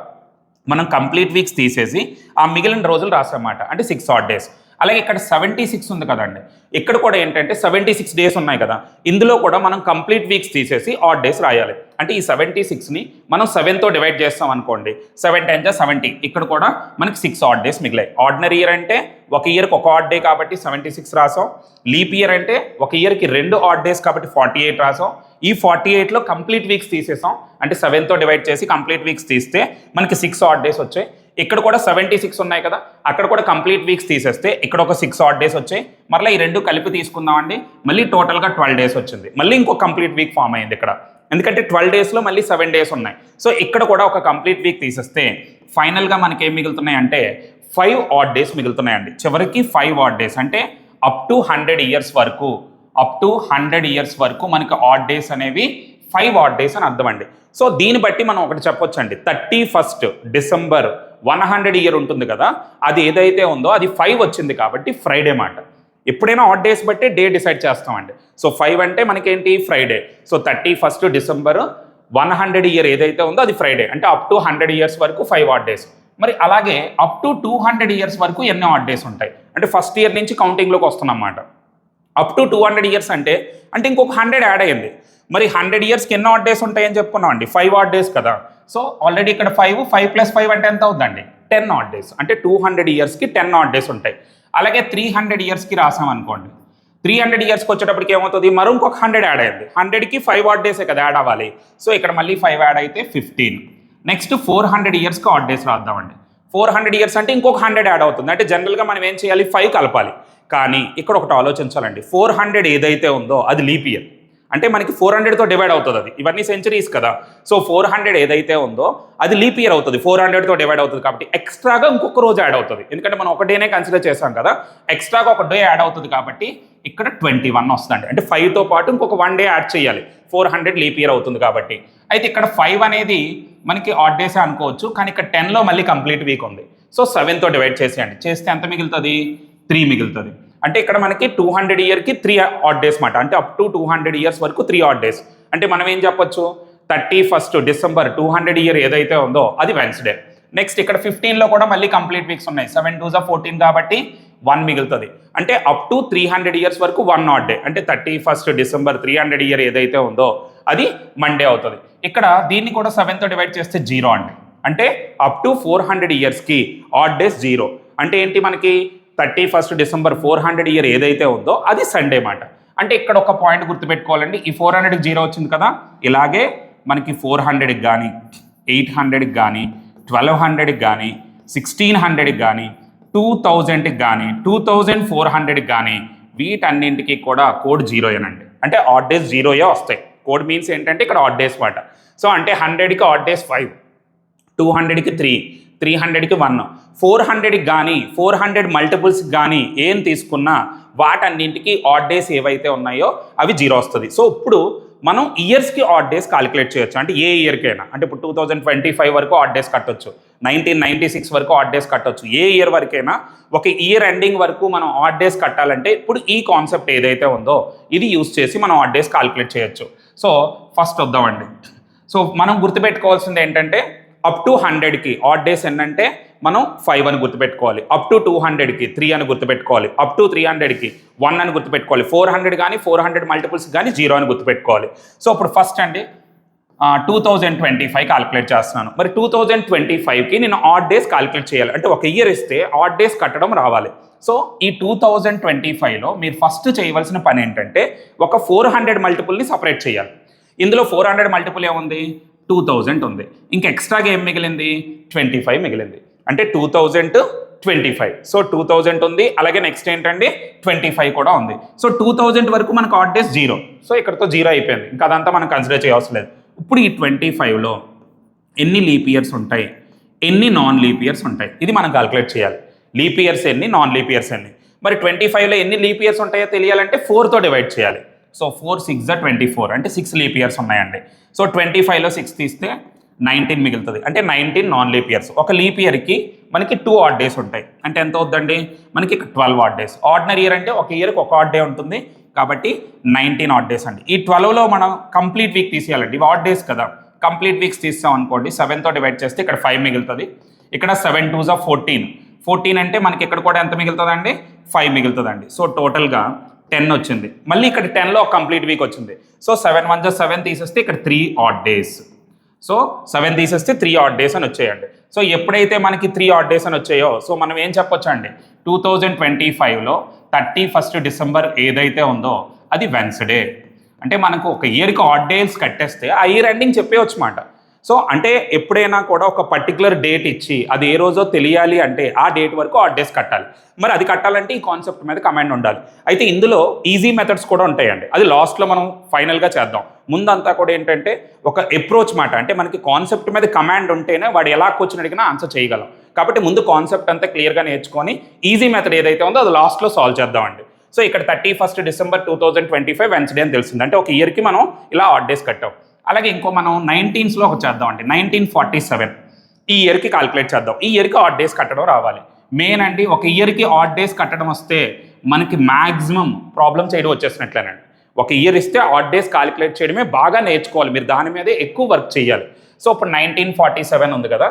మనం కంప్లీట్ వీక్స్ తీసేసి ఆ మిగిలిన రోజులు రాసామన్నమాట. అంటే 6 ఆడ్ డేస్. అలాగే ఇక్కడ 76 ఉంది కదండి, ఇక్కడ కూడా ఏంటంటే 76 డేస్ ఉన్నాయి కదా, ఇందులో కూడా మనం కంప్లీట్ వీక్స్ తీసేసి ఆడ్ డేస్ రాయాలి. అంటే ఈ 76ని మనం 7తో డివైడ్ చేస్తాం అనుకోండి, 7 10 70, ఇక్కడ కూడా మనకి 6 ఆడ్ డేస్ మిగిలాయి. ఆర్డినరీ ఇయర్ అంటే ఒక ఇయర్కి ఒక ఆడ్ డే కాబట్టి 76 రాసాం. లీప్ ఇయర్ అంటే ఒక ఇయర్కి 2 ఆడ్ డేస్ కాబట్టి 48 రాసాం. ఈ 48లో కంప్లీట్ వీక్స్ తీసేసాం, అంటే 7తో డివైడ్ చేసి కంప్లీట్ వీక్స్ తీస్తే మనకి 6 ఆడ్ డేస్ వచ్చాయి. ఇక్కడ కూడా 76 ఉన్నాయి కదా, అక్కడ కూడా కంప్లీట్ వీక్స్ తీసేస్తే ఇక్కడ ఒక 6 ఆడ్ డేస్ వచ్చాయి. మళ్ళీ ఈ రెండు కలిపి తీసుకుందామండి, మళ్ళీ టోటల్గా 12 డేస్ వచ్చింది. మళ్ళీ ఇంకో కంప్లీట్ వీక్ ఫామ్ అయింది ఇక్కడ, ఎందుకంటే 12 డేస్లో మళ్ళీ 7 డేస్ ఉన్నాయి. సో ఇక్కడ కూడా ఒక కంప్లీట్ వీక్ తీసేస్తే ఫైనల్గా మనకి ఏం మిగులుతున్నాయి అంటే 5 ఆడ్ డేస్ మిగులుతున్నాయండి. చివరికి 5 ఆడ్ డేస్ అంటే అప్ టు 100 ఇయర్స్ వరకు మనకి ఆడ్ డేస్ అనేవి 5 ఆడ్ డేస్ అని అర్థం అండి. సో దీన్ని బట్టి మనం ఒకటి చెప్పొచ్చండి, 31st డిసెంబర్ 100 ఇయర్ ఉంటుంది కదా, అది ఏదైతే ఉందో అది 5 వచ్చింది కాబట్టి ఫ్రైడే మాట. ఎప్పుడైనా ఆడ్ డేస్ బట్టి డే డిసైడ్ చేస్తామండి. సో 5 అంటే మనకేంటి Friday. So 31st December 100 year ఏదైతే ఉందో అది ఫ్రైడే, అంటే అప్ టు 100 ఇయర్స్ వరకు 5 ఆడ్ డేస్. మరి అలాగే అప్ టు 200 ఇయర్స్ వరకు ఎన్ని ఆడ్ డేస్ ఉంటాయి అంటే ఫస్ట్ ఇయర్ నుంచి కౌంటింగ్లోకి వస్తున్నమాట. అప్ టు 200 ఇయర్స్ అంటే ఇంకొక 100 యాడ్ అయ్యింది. మరి 100 ఇయర్స్కి ఎన్ని ఆడ్ డేస్ ఉంటాయని చెప్పుకున్నాం అండి, 5 ఆడ్ డేస్ కదా. సో ఆల్రెడీ ఇక్కడ 5 + 5 అంటే ఎంత అవుతుందండి, 10 ఆడ్ డేస్. అంటే 200 ఇయర్స్కి 10 ఆడ్ డేస్ ఉంటాయి. అలాగే 300 ఇయర్స్కి రాసాం అనుకోండి, 300 ఇయర్స్కి వచ్చేటప్పటికి ఏమవుతుంది, మరి ఇంకొక 100 యాడ్ అయ్యింది. 100కి 5 ఆడ్ డేసే కదా యాడ్ అవ్వాలి. సో ఇక్కడ మళ్ళీ 5 యాడ్ అయితే 15. నెక్స్ట్ 400 ఇయర్స్కి ఆడ్ డేస్ రాద్దామండి. 400 ఇయర్స్ అంటే ఇంకొక 100 యాడ్ అవుతుంది. అంటే జనరల్గా మనం ఏం చేయాలి, 5 కలపాలి. కానీ ఇక్కడ ఒకటి ఆలోచించాలండి, 400 ఏదైతే ఉందో అది లీప్ ఇయర్, అంటే మనకి 400తో డివైడ్ అవుతుంది. అది ఇవన్నీ సెంచరీస్ కదా. సో 400 ఏదైతే ఉందో అది లీప్ ఇయర్ అవుతుంది, 400తో డివైడ్ అవుతుంది కాబట్టి ఎక్స్ట్రాగా ఇంకొక రోజు యాడ్ అవుతుంది. ఎందుకంటే మనం ఒక డేనే కన్సిడర్ చేసాం కదా, ఎక్స్ట్రాగా ఒక డే యాడ్ అవుతుంది కాబట్టి ఇక్కడ 21 వస్తుందండి. అంటే 5తో పాటు ఇంకొక 1 డే యాడ్ చేయాలి, 400 లీప్ ఇయర్ అవుతుంది కాబట్టి. అయితే ఇక్కడ 5 అనేది మనకి ఆడ్ డేసే అనుకోవచ్చు, కానీ ఇక్కడ 10లో మళ్ళీ కంప్లీట్ వీక్ ఉంది. సో 7తో డివైడ్ చేసేయండి, చేస్తే ఎంత మిగులుతుంది, 3 మిగులుతుంది. అంటే ఇక్కడ మనకి 200 ఇయర్కి 3 ఆడ్ డేస్ మాట. అంటే అప్ టు 200 ఇయర్స్ వరకు 3 ఆడ్ డేస్. అంటే మనం ఏం చెప్పొచ్చు, 31st డిసెంబర్ 200 ఇయర్ ఏదైతే ఉందో అది వెన్స్డే. నెక్స్ట్ ఇక్కడ 15లో కూడా మళ్ళీ కంప్లీట్ వీక్స్ ఉన్నాయి, 7 2 14 కాబట్టి 1 మిగులుతుంది. అంటే అప్ టు 300 ఇయర్స్ వరకు 1 ఆడ్ డే. అంటే 31st డిసెంబర్ 300 ఇయర్ ఏదైతే ఉందో అది మండే అవుతుంది. ఇక్కడ దీన్ని కూడా 7తో డివైడ్ చేస్తే 0 అండి. అంటే అప్ టు 400 ఇయర్స్కి ఆడ్ డేస్ 0. అంటే ఏంటి, మనకి 31st డిసెంబర్ 400 ఇయర్ ఏదైతే ఉందో అది సండే మాట. అంటే ఇక్కడ ఒక పాయింట్ గుర్తుపెట్టుకోవాలండి, ఈ 400కి 0 వచ్చింది కదా, ఇలాగే మనకి 400కి కానీ 800కి కానీ 1200కి కానీ 1600కి కానీ 2000కి కానీ 2400కి కానీ వీటన్నింటికి కూడా కోడ్ 0ఏనండి. అంటే ఆడ్ డేస్ 0ఏ వస్తాయి. కోడ్ మీన్స్ ఏంటంటే ఇక్కడ ఆడ్ డేస్ మాట. సో అంటే 100కి ఆడ్ డేస్ 5, 200కి 3, 300కి 1, 400కి కానీ 400 మల్టిపుల్స్కి కానీ ఏం తీసుకున్నా వాటన్నింటికి ఆడ్ డేస్ ఏవైతే ఉన్నాయో అవి 0 వస్తుంది. సో ఇప్పుడు మనం ఇయర్స్కి ఆడ్ డేస్ కాలిక్యులేట్ చేయొచ్చు. అంటే ఏ ఇయర్కైనా, అంటే ఇప్పుడు 2025 వరకు ఆడ్ డేస్ కట్టొచ్చు, 1996 వరకు ఆడ్ డేస్ కట్టొచ్చు. ఏ ఇయర్ వరకైనా ఒక ఇయర్ ఎండింగ్ వరకు మనం ఆడ్ డేస్ కట్టాలంటే ఇప్పుడు ఈ కాన్సెప్ట్ ఏదైతే ఉందో ఇది యూజ్ చేసి మనం ఆడ్ డేస్ కాలిక్యులేట్ చేయొచ్చు. సో ఫస్ట్ వద్దామండి. సో మనం గుర్తుపెట్టుకోవాల్సింది ఏంటంటే అప్ టు 100కి ఆడ్ డేస్ ఏంటంటే మనం 5 అని గుర్తుపెట్టుకోవాలి, అప్ టు 200కి 3 అని గుర్తుపెట్టుకోవాలి, అప్ టు 300కి 1 అని గుర్తుపెట్టుకోవాలి, 400 కానీ 400 మల్టిపుల్స్ కానీ 0 అని గుర్తుపెట్టుకోవాలి. సో ఇప్పుడు ఫస్ట్ అండి 2025 కాలిక్యులేట్ చేస్తున్నాను. మరి 2025కి నేను ఆడ్ డేస్ కాలిక్యులేట్ చేయాలి. అంటే ఒక ఇయర్ ఇస్తే ఆడ్ డేస్ కట్టడం రావాలి. సో ఈ 2025లో మీరు ఫస్ట్ చేయవలసిన పని ఏంటంటే ఒక 400 మల్టిపుల్ని సపరేట్ చేయాలి. ఇందులో 400 మల్టిపుల్ ఏముంది, 2000 ఉంది. ఇంకా ఎక్స్ట్రాగా ఏం మిగిలింది, 25 మిగిలింది. అంటే 2025. సో 2000 ఉంది, అలాగే నెక్స్ట్ ఏంటండి 25 కూడా ఉంది. సో 2000 వరకు మనకు ఆడ్ డేస్ 0. సో ఇక్కడతో 0 అయిపోయింది, ఇంకా అదంతా మనం కన్సిడర్ చేయవలసిన లేదు. ఇప్పుడు ఈ 25లో ఎన్ని లీప్ ఇయర్స్ ఉంటాయి, ఎన్ని నాన్ లీప్ ఇయర్స్ ఉంటాయి, ఇది మనం క్యాలిక్యులేట్ చేయాలి. లీప్ ఇయర్స్ ఎన్ని, నాన్ లీప్ ఇయర్స్ ఎన్ని. మరి 25లో ఎన్ని లీప్ ఇయర్స్ ఉంటాయో తెలియాలంటే 4తో డివైడ్ చేయాలి. సో 4 6 24, అంటే 6 లీప్ ఇయర్స్ ఉన్నాయండి. సో 25లో 6 తీస్తే 19 మిగులుతుంది, అంటే 19 నాన్ లీప్ ఇయర్స్. ఒక లీప్ ఇయర్కి మనకి 2 ఆడ్ డేస్ ఉంటాయి. అంటే ఎంత అవుతుందండి, మనకి 12 ఆడ్ డేస్. ఆర్డినరీ ఇయర్ అంటే ఒక ఇయర్కి ఒక ఆడ్ డే ఉంటుంది కాబట్టి 19 ఆడ్ డేస్ అండి. ఈ 12లో మనం కంప్లీట్ వీక్ తీసేయాలండి, ఇవి ఆడ్ డేస్ కదా. కంప్లీట్ వీక్స్ తీస్తాం అనుకోండి, 7తో డివైడ్ చేస్తే ఇక్కడ 5 మిగులుతుంది, ఇక్కడ 7 2 14. 14 అంటే మనకి ఇక్కడ కూడా ఎంత మిగులుతుందండి, 5 మిగులుతుందండి. సో టోటల్గా 10 వచ్చింది. మళ్ళీ ఇక్కడ 10లో ఒక కంప్లీట్ వీక్ వచ్చింది. సో 7 1 జా 7 తీసేస్తే ఇక్కడ 3 ఆడ్ డేస్. సో 7 తీసేస్తే 3 ఆడ్ డేస్ అని వచ్చాయండి. సో ఎప్పుడైతే మనకి 3 ఆడ్ డేస్ అని వచ్చాయో సో మనం ఏం చెప్పొచ్చు అండి, 2025లో 31 డిసెంబర్ ఏదైతే ఉందో అది వెన్స్డే. అంటే మనకు ఒక ఇయర్కి ఆడ్ డేస్ కట్టేస్తే ఆ ఇయర్ ఎండింగ్ చెప్పేయచ్చు మాట. సో అంటే ఎప్పుడైనా కూడా ఒక పర్టికులర్ డేట్ ఇచ్చి అది ఏ రోజో తెలియాలి అంటే ఆ డేట్ వరకు ఆడ్ డేస్ కట్టాలి. మరి అది కట్టాలంటే ఈ కాన్సెప్ట్ మీద కమాండ్ ఉండాలి. అయితే ఇందులో ఈజీ మెథడ్స్ కూడా ఉంటాయండి, అది లాస్ట్లో మనం ఫైనల్గా చేద్దాం. ముందంతా కూడా ఏంటంటే ఒక అప్రోచ్ మాట, అంటే మనకి కాన్సెప్ట్ మీద కమాండ్ ఉంటేనే వాడు ఎలా క్వశ్చన్ అడిగినా ఆన్సర్ చేయగలం. కాబట్టి ముందు కాన్సెప్ట్ అంతా క్లియర్గా నేర్చుకొని ఈజీ మెథడ్ ఏదైతే ఉందో అది లాస్ట్లో సాల్వ్ చేద్దామండి. సో ఇక్కడ 31 డిసెంబర్ 2025 వెన్స్డే అని తెలిసింది, అంటే ఒక ఇయర్కి మనం ఇలా ఆడ్ డేస్ కట్టాం. అలాగే ఇంకో మనం 19స్లో ఒక చేద్దామండి, 1947 ఈ ఇయర్కి కాలిక్యులేట్ చేద్దాం. ఈ ఇయర్కి ఆడ్ డేస్ కట్టడం రావాలి. మెయిన్ అండి ఒక ఇయర్కి ఆడ్ డేస్ కట్టడం వస్తే మనకి మ్యాక్సిమం ప్రాబ్లం చేయడం వచ్చేసినట్లేనండి. ఒక ఇయర్ ఇస్తే ఆడ్ డేస్ కాలిక్యులేట్ చేయడమే బాగా నేర్చుకోవాలి, మీరు దాని మీదే ఎక్కువ వర్క్ చేయాలి. సో ఇప్పుడు 1947 ఉంది కదా,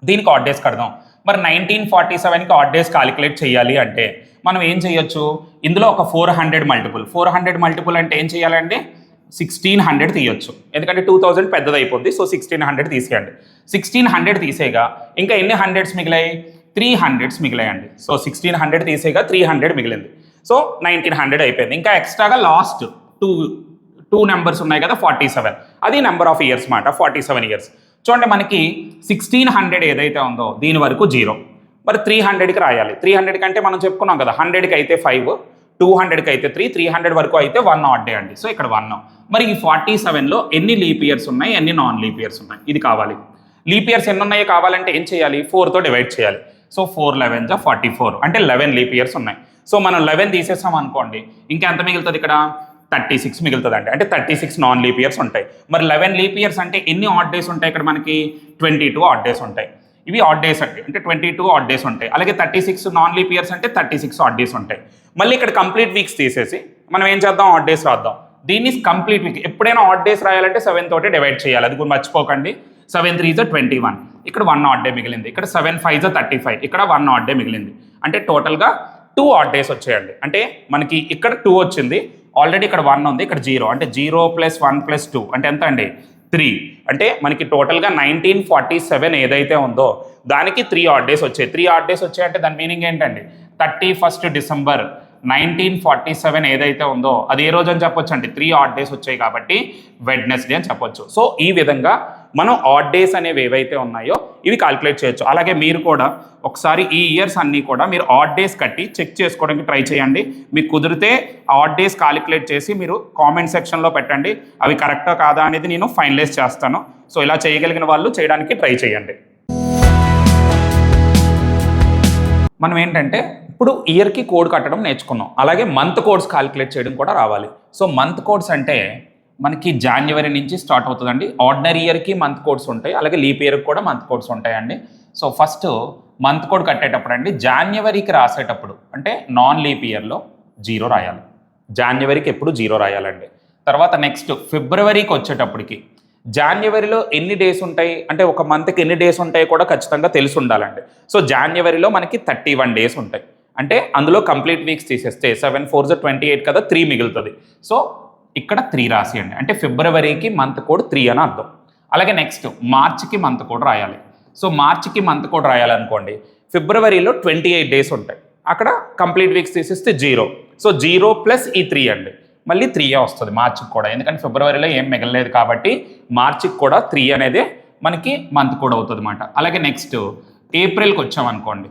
దీనికి ఆడ్ డేస్ కడదాం. మరి 1947కి ఆడ్ డేస్ కాలిక్యులేట్ చేయాలి అంటే మనం ఏం చేయొచ్చు, ఇందులో ఒక 400 మల్టిపుల్ అంటే ఏం చేయాలండి, 1600 తీయొచ్చు. ఎందుకంటే 2000 పెద్దది అయిపోద్ది. సో 1600 తీసేయండి. 1600 తీసేగా ఇంకా ఎన్ని హండ్రెడ్స్ మిగిలాయి, 300 మిగిలాయండి. సో 1600 తీసేగా 300 మిగిలింది. సో 1900 అయిపోయింది. ఇంకా ఎక్స్ట్రాగా లాస్ట్ టూ నెంబర్స్ ఉన్నాయి కదా, 47, అది నెంబర్ ఆఫ్ ఇయర్స్ మాట, 47 ఇయర్స్. చూడండి మనకి 1600 ఏదైతే ఉందో దీని వరకు 0, మరి 300కి రాయాలి. 300 కంటే మనం చెప్పుకున్నాం కదా, 100కి అయితే 5, 200కి అయితే 3, 300 వరకు అయితే 1 ఆడ్ డే అండి. సో ఇక్కడ 1. మరి ఈ 47లో ఎన్ని లీప్ ఇయర్స్ ఉన్నాయి, ఎన్ని నాన్ లీప్ ఇయర్స్ ఉన్నాయి, ఇది కావాలి. లీప్ ఇయర్స్ ఎన్ని ఉన్నాయో కావాలంటే ఏం చేయాలి, 4తో డివైడ్ చేయాలి. సో 4 11 జా 44, అంటే 11 లీప్ ఇయర్స్ ఉన్నాయి. సో మనం 11 తీసేసాం అనుకోండి, ఇంకా ఎంత మిగులుతుంది ఇక్కడ, 36 మిగులుతుంది అంటే 36 నాన్ లీప్ ఇయర్స్ ఉంటాయి. మరి 11 లీప్ ఇయర్స్ అంటే ఎన్ని ఆడ్ డేస్ ఉంటాయి ఇక్కడ మనకి, 22 ఆడ్ డేస్ ఉంటాయి. ఇవి ఆడ్ డేస్ అంటే 22 ఆడ్ డేస్ ఉంటాయి. అలాగే 36 నాన్ లీప్ ఇయర్స్ అంటే 36 ఆడ్ డేస్ ఉంటాయి. మళ్ళీ ఇక్కడ కంప్లీట్ వీక్స్ తీసేసి మనం ఏం చేద్దాం, ఆడ్ డేస్ రాద్దాం. దీన్ని కంప్లీట్ వీక్, ఎప్పుడైనా ఆడ్ డేస్ రాయాలంటే 7 తోటి డివైడ్ చేయాలి, అది కూడా మర్చిపోకండి. 7 3 జా 21, ఇక్కడ 1 ఆడ్ డే మిగిలింది. ఇక్కడ 7 5 జా 35, ఇక్కడ 1 ఆడ్ డే మిగిలింది. అంటే టోటల్గా 2 ఆడ్ డేస్ వచ్చాయండి. అంటే మనకి ఇక్కడ 2 వచ్చింది, ఆల్రెడీ ఇక్కడ 1 ఉంది, ఇక్కడ 0, అంటే 0 + 1 + 2 అంటే ఎంత అండి, 3. అంటే మనకి టోటల్గా 1947 ఏదైతే ఉందో దానికి 3 ఆడ్ డేస్ వచ్చాయి. 3 ఆడ్ డేస్ వచ్చాయంటే దాని మీనింగ్ ఏంటండి, 31 డిసెంబర్ 1947 ఏదైతే ఉందో అది ఏ రోజు అని చెప్పొచ్చు అండి, 3 ఆడ్ డేస్ వచ్చాయి కాబట్టి వెడ్నెస్డే అని చెప్పొచ్చు. సో ఈ విధంగా మనం ఆడ్ డేస్ అనేవి ఏవైతే ఉన్నాయో ఇవి కాలిక్యులేట్ చేయొచ్చు. అలాగే మీరు కూడా ఒకసారి ఈ ఇయర్స్ అన్నీ కూడా మీరు ఆడ్ డేస్ కట్టి చెక్ చేసుకోవడానికి ట్రై చేయండి. మీకు కుదిరితే ఆడ్ డేస్ కాలిక్యులేట్ చేసి మీరు కామెంట్ సెక్షన్లో పెట్టండి, అవి కరెక్టా కాదా అనేది నేను ఫైనలైజ్ చేస్తాను. సో ఇలా చేయగలిగిన వాళ్ళు చేయడానికి ట్రై చేయండి. మనం ఏంటంటే ఇప్పుడు ఇయర్కి కోడ్ కట్టడం నేర్చుకున్నాం, అలాగే మంత్ కోడ్స్ కాలిక్యులేట్ చేయడం కూడా రావాలి. సో మంత్ కోడ్స్ అంటే మనకి జనవరి నుంచి స్టార్ట్ అవుతుందండి. ఆర్డినరీ ఇయర్కి మంత్ కోడ్స్ ఉంటాయి, అలాగే లీప్ ఇయర్కి కూడా మంత్ కోడ్స్ ఉంటాయండి. సో ఫస్ట్ మంత్ కోడ్ కట్టేటప్పుడు అండి జనవరికి రాసేటప్పుడు అంటే నాన్ లీప్ ఇయర్లో 0 రాయాలి, జనవరికి ఎప్పుడు 0 రాయాలండి. తర్వాత నెక్స్ట్ ఫిబ్రవరికి వచ్చేటప్పటికి జనవరిలో ఎన్ని డేస్ ఉంటాయి అంటే ఒక మంత్కి ఎన్ని డేస్ ఉంటాయి కూడా ఖచ్చితంగా తెలిసి ఉండాలండి. సో జనవరిలో మనకి 31 డేస్ ఉంటాయి, అంటే అందులో కంప్లీట్ వీక్స్ తీసేస్తే 7 4 జా 28 కదా, 3 మిగులుతుంది. సో ఇక్కడ 3 రాసేయండి, అంటే ఫిబ్రవరికి మంత్ కోడ్ 3 అని అర్థం. అలాగే నెక్స్ట్ మార్చికి మంత్ కోడ్ రాయాలి. సో మార్చికి మంత్ కోడ్ రాయాలనుకోండి, ఫిబ్రవరిలో 28 డేస్ ఉంటాయి, అక్కడ కంప్లీట్ వీక్స్ తీసేస్తే 0. సో 0 + ఈ 3 అండి, మళ్ళీ 3 వస్తుంది మార్చికి కూడా, ఎందుకంటే ఫిబ్రవరిలో ఏం మిగలలేదు కాబట్టి మార్చికి కూడా 3 అనేది మనకి మంత్ కోడ్ అవుతుంది అన్నమాట. అలాగే నెక్స్ట్ ఏప్రిల్కి వచ్చామనుకోండి,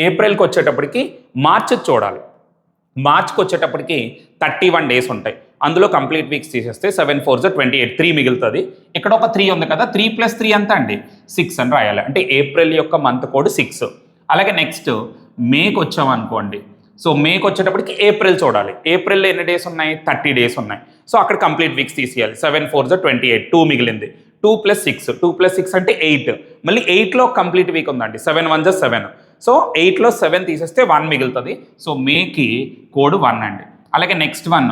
ఏప్రిల్కి వచ్చేటప్పటికి మార్చి చూడాలి, మార్చికి వచ్చేటప్పటికి 31 డేస్ ఉంటాయి, అందులో కంప్లీట్ వీక్స్ తీసేస్తే 7 4 జా 28, 3 మిగులుతుంది. ఇక్కడ ఒక 3 ఉంది కదా, 3 + 3 ఎంత అండి, 6 అని రాయాలి, అంటే ఏప్రిల్ యొక్క మంత్ కోడ్ 6. అలాగే నెక్స్ట్ మేకి వచ్చామనుకోండి, సో మేకి వచ్చేటప్పటికి ఏప్రిల్ చూడాలి, ఏప్రిల్లో ఎన్ని డేస్ ఉన్నాయి, 30 డేస్ ఉన్నాయి. సో అక్కడ కంప్లీట్ వీక్స్ తీసేయాలి, 7 4 జా 28, 2 మిగిలింది, 2 + 6, 2 + 6 అంటే 8, మళ్ళీ 8లో కంప్లీట్ వీక్ ఉందండి, 7 1 జా 7. సో 8లో 7 తీసేస్తే 1 మిగులుతుంది. సో మేకి కోడ్ 1 అండి. అలాగే నెక్స్ట్ 1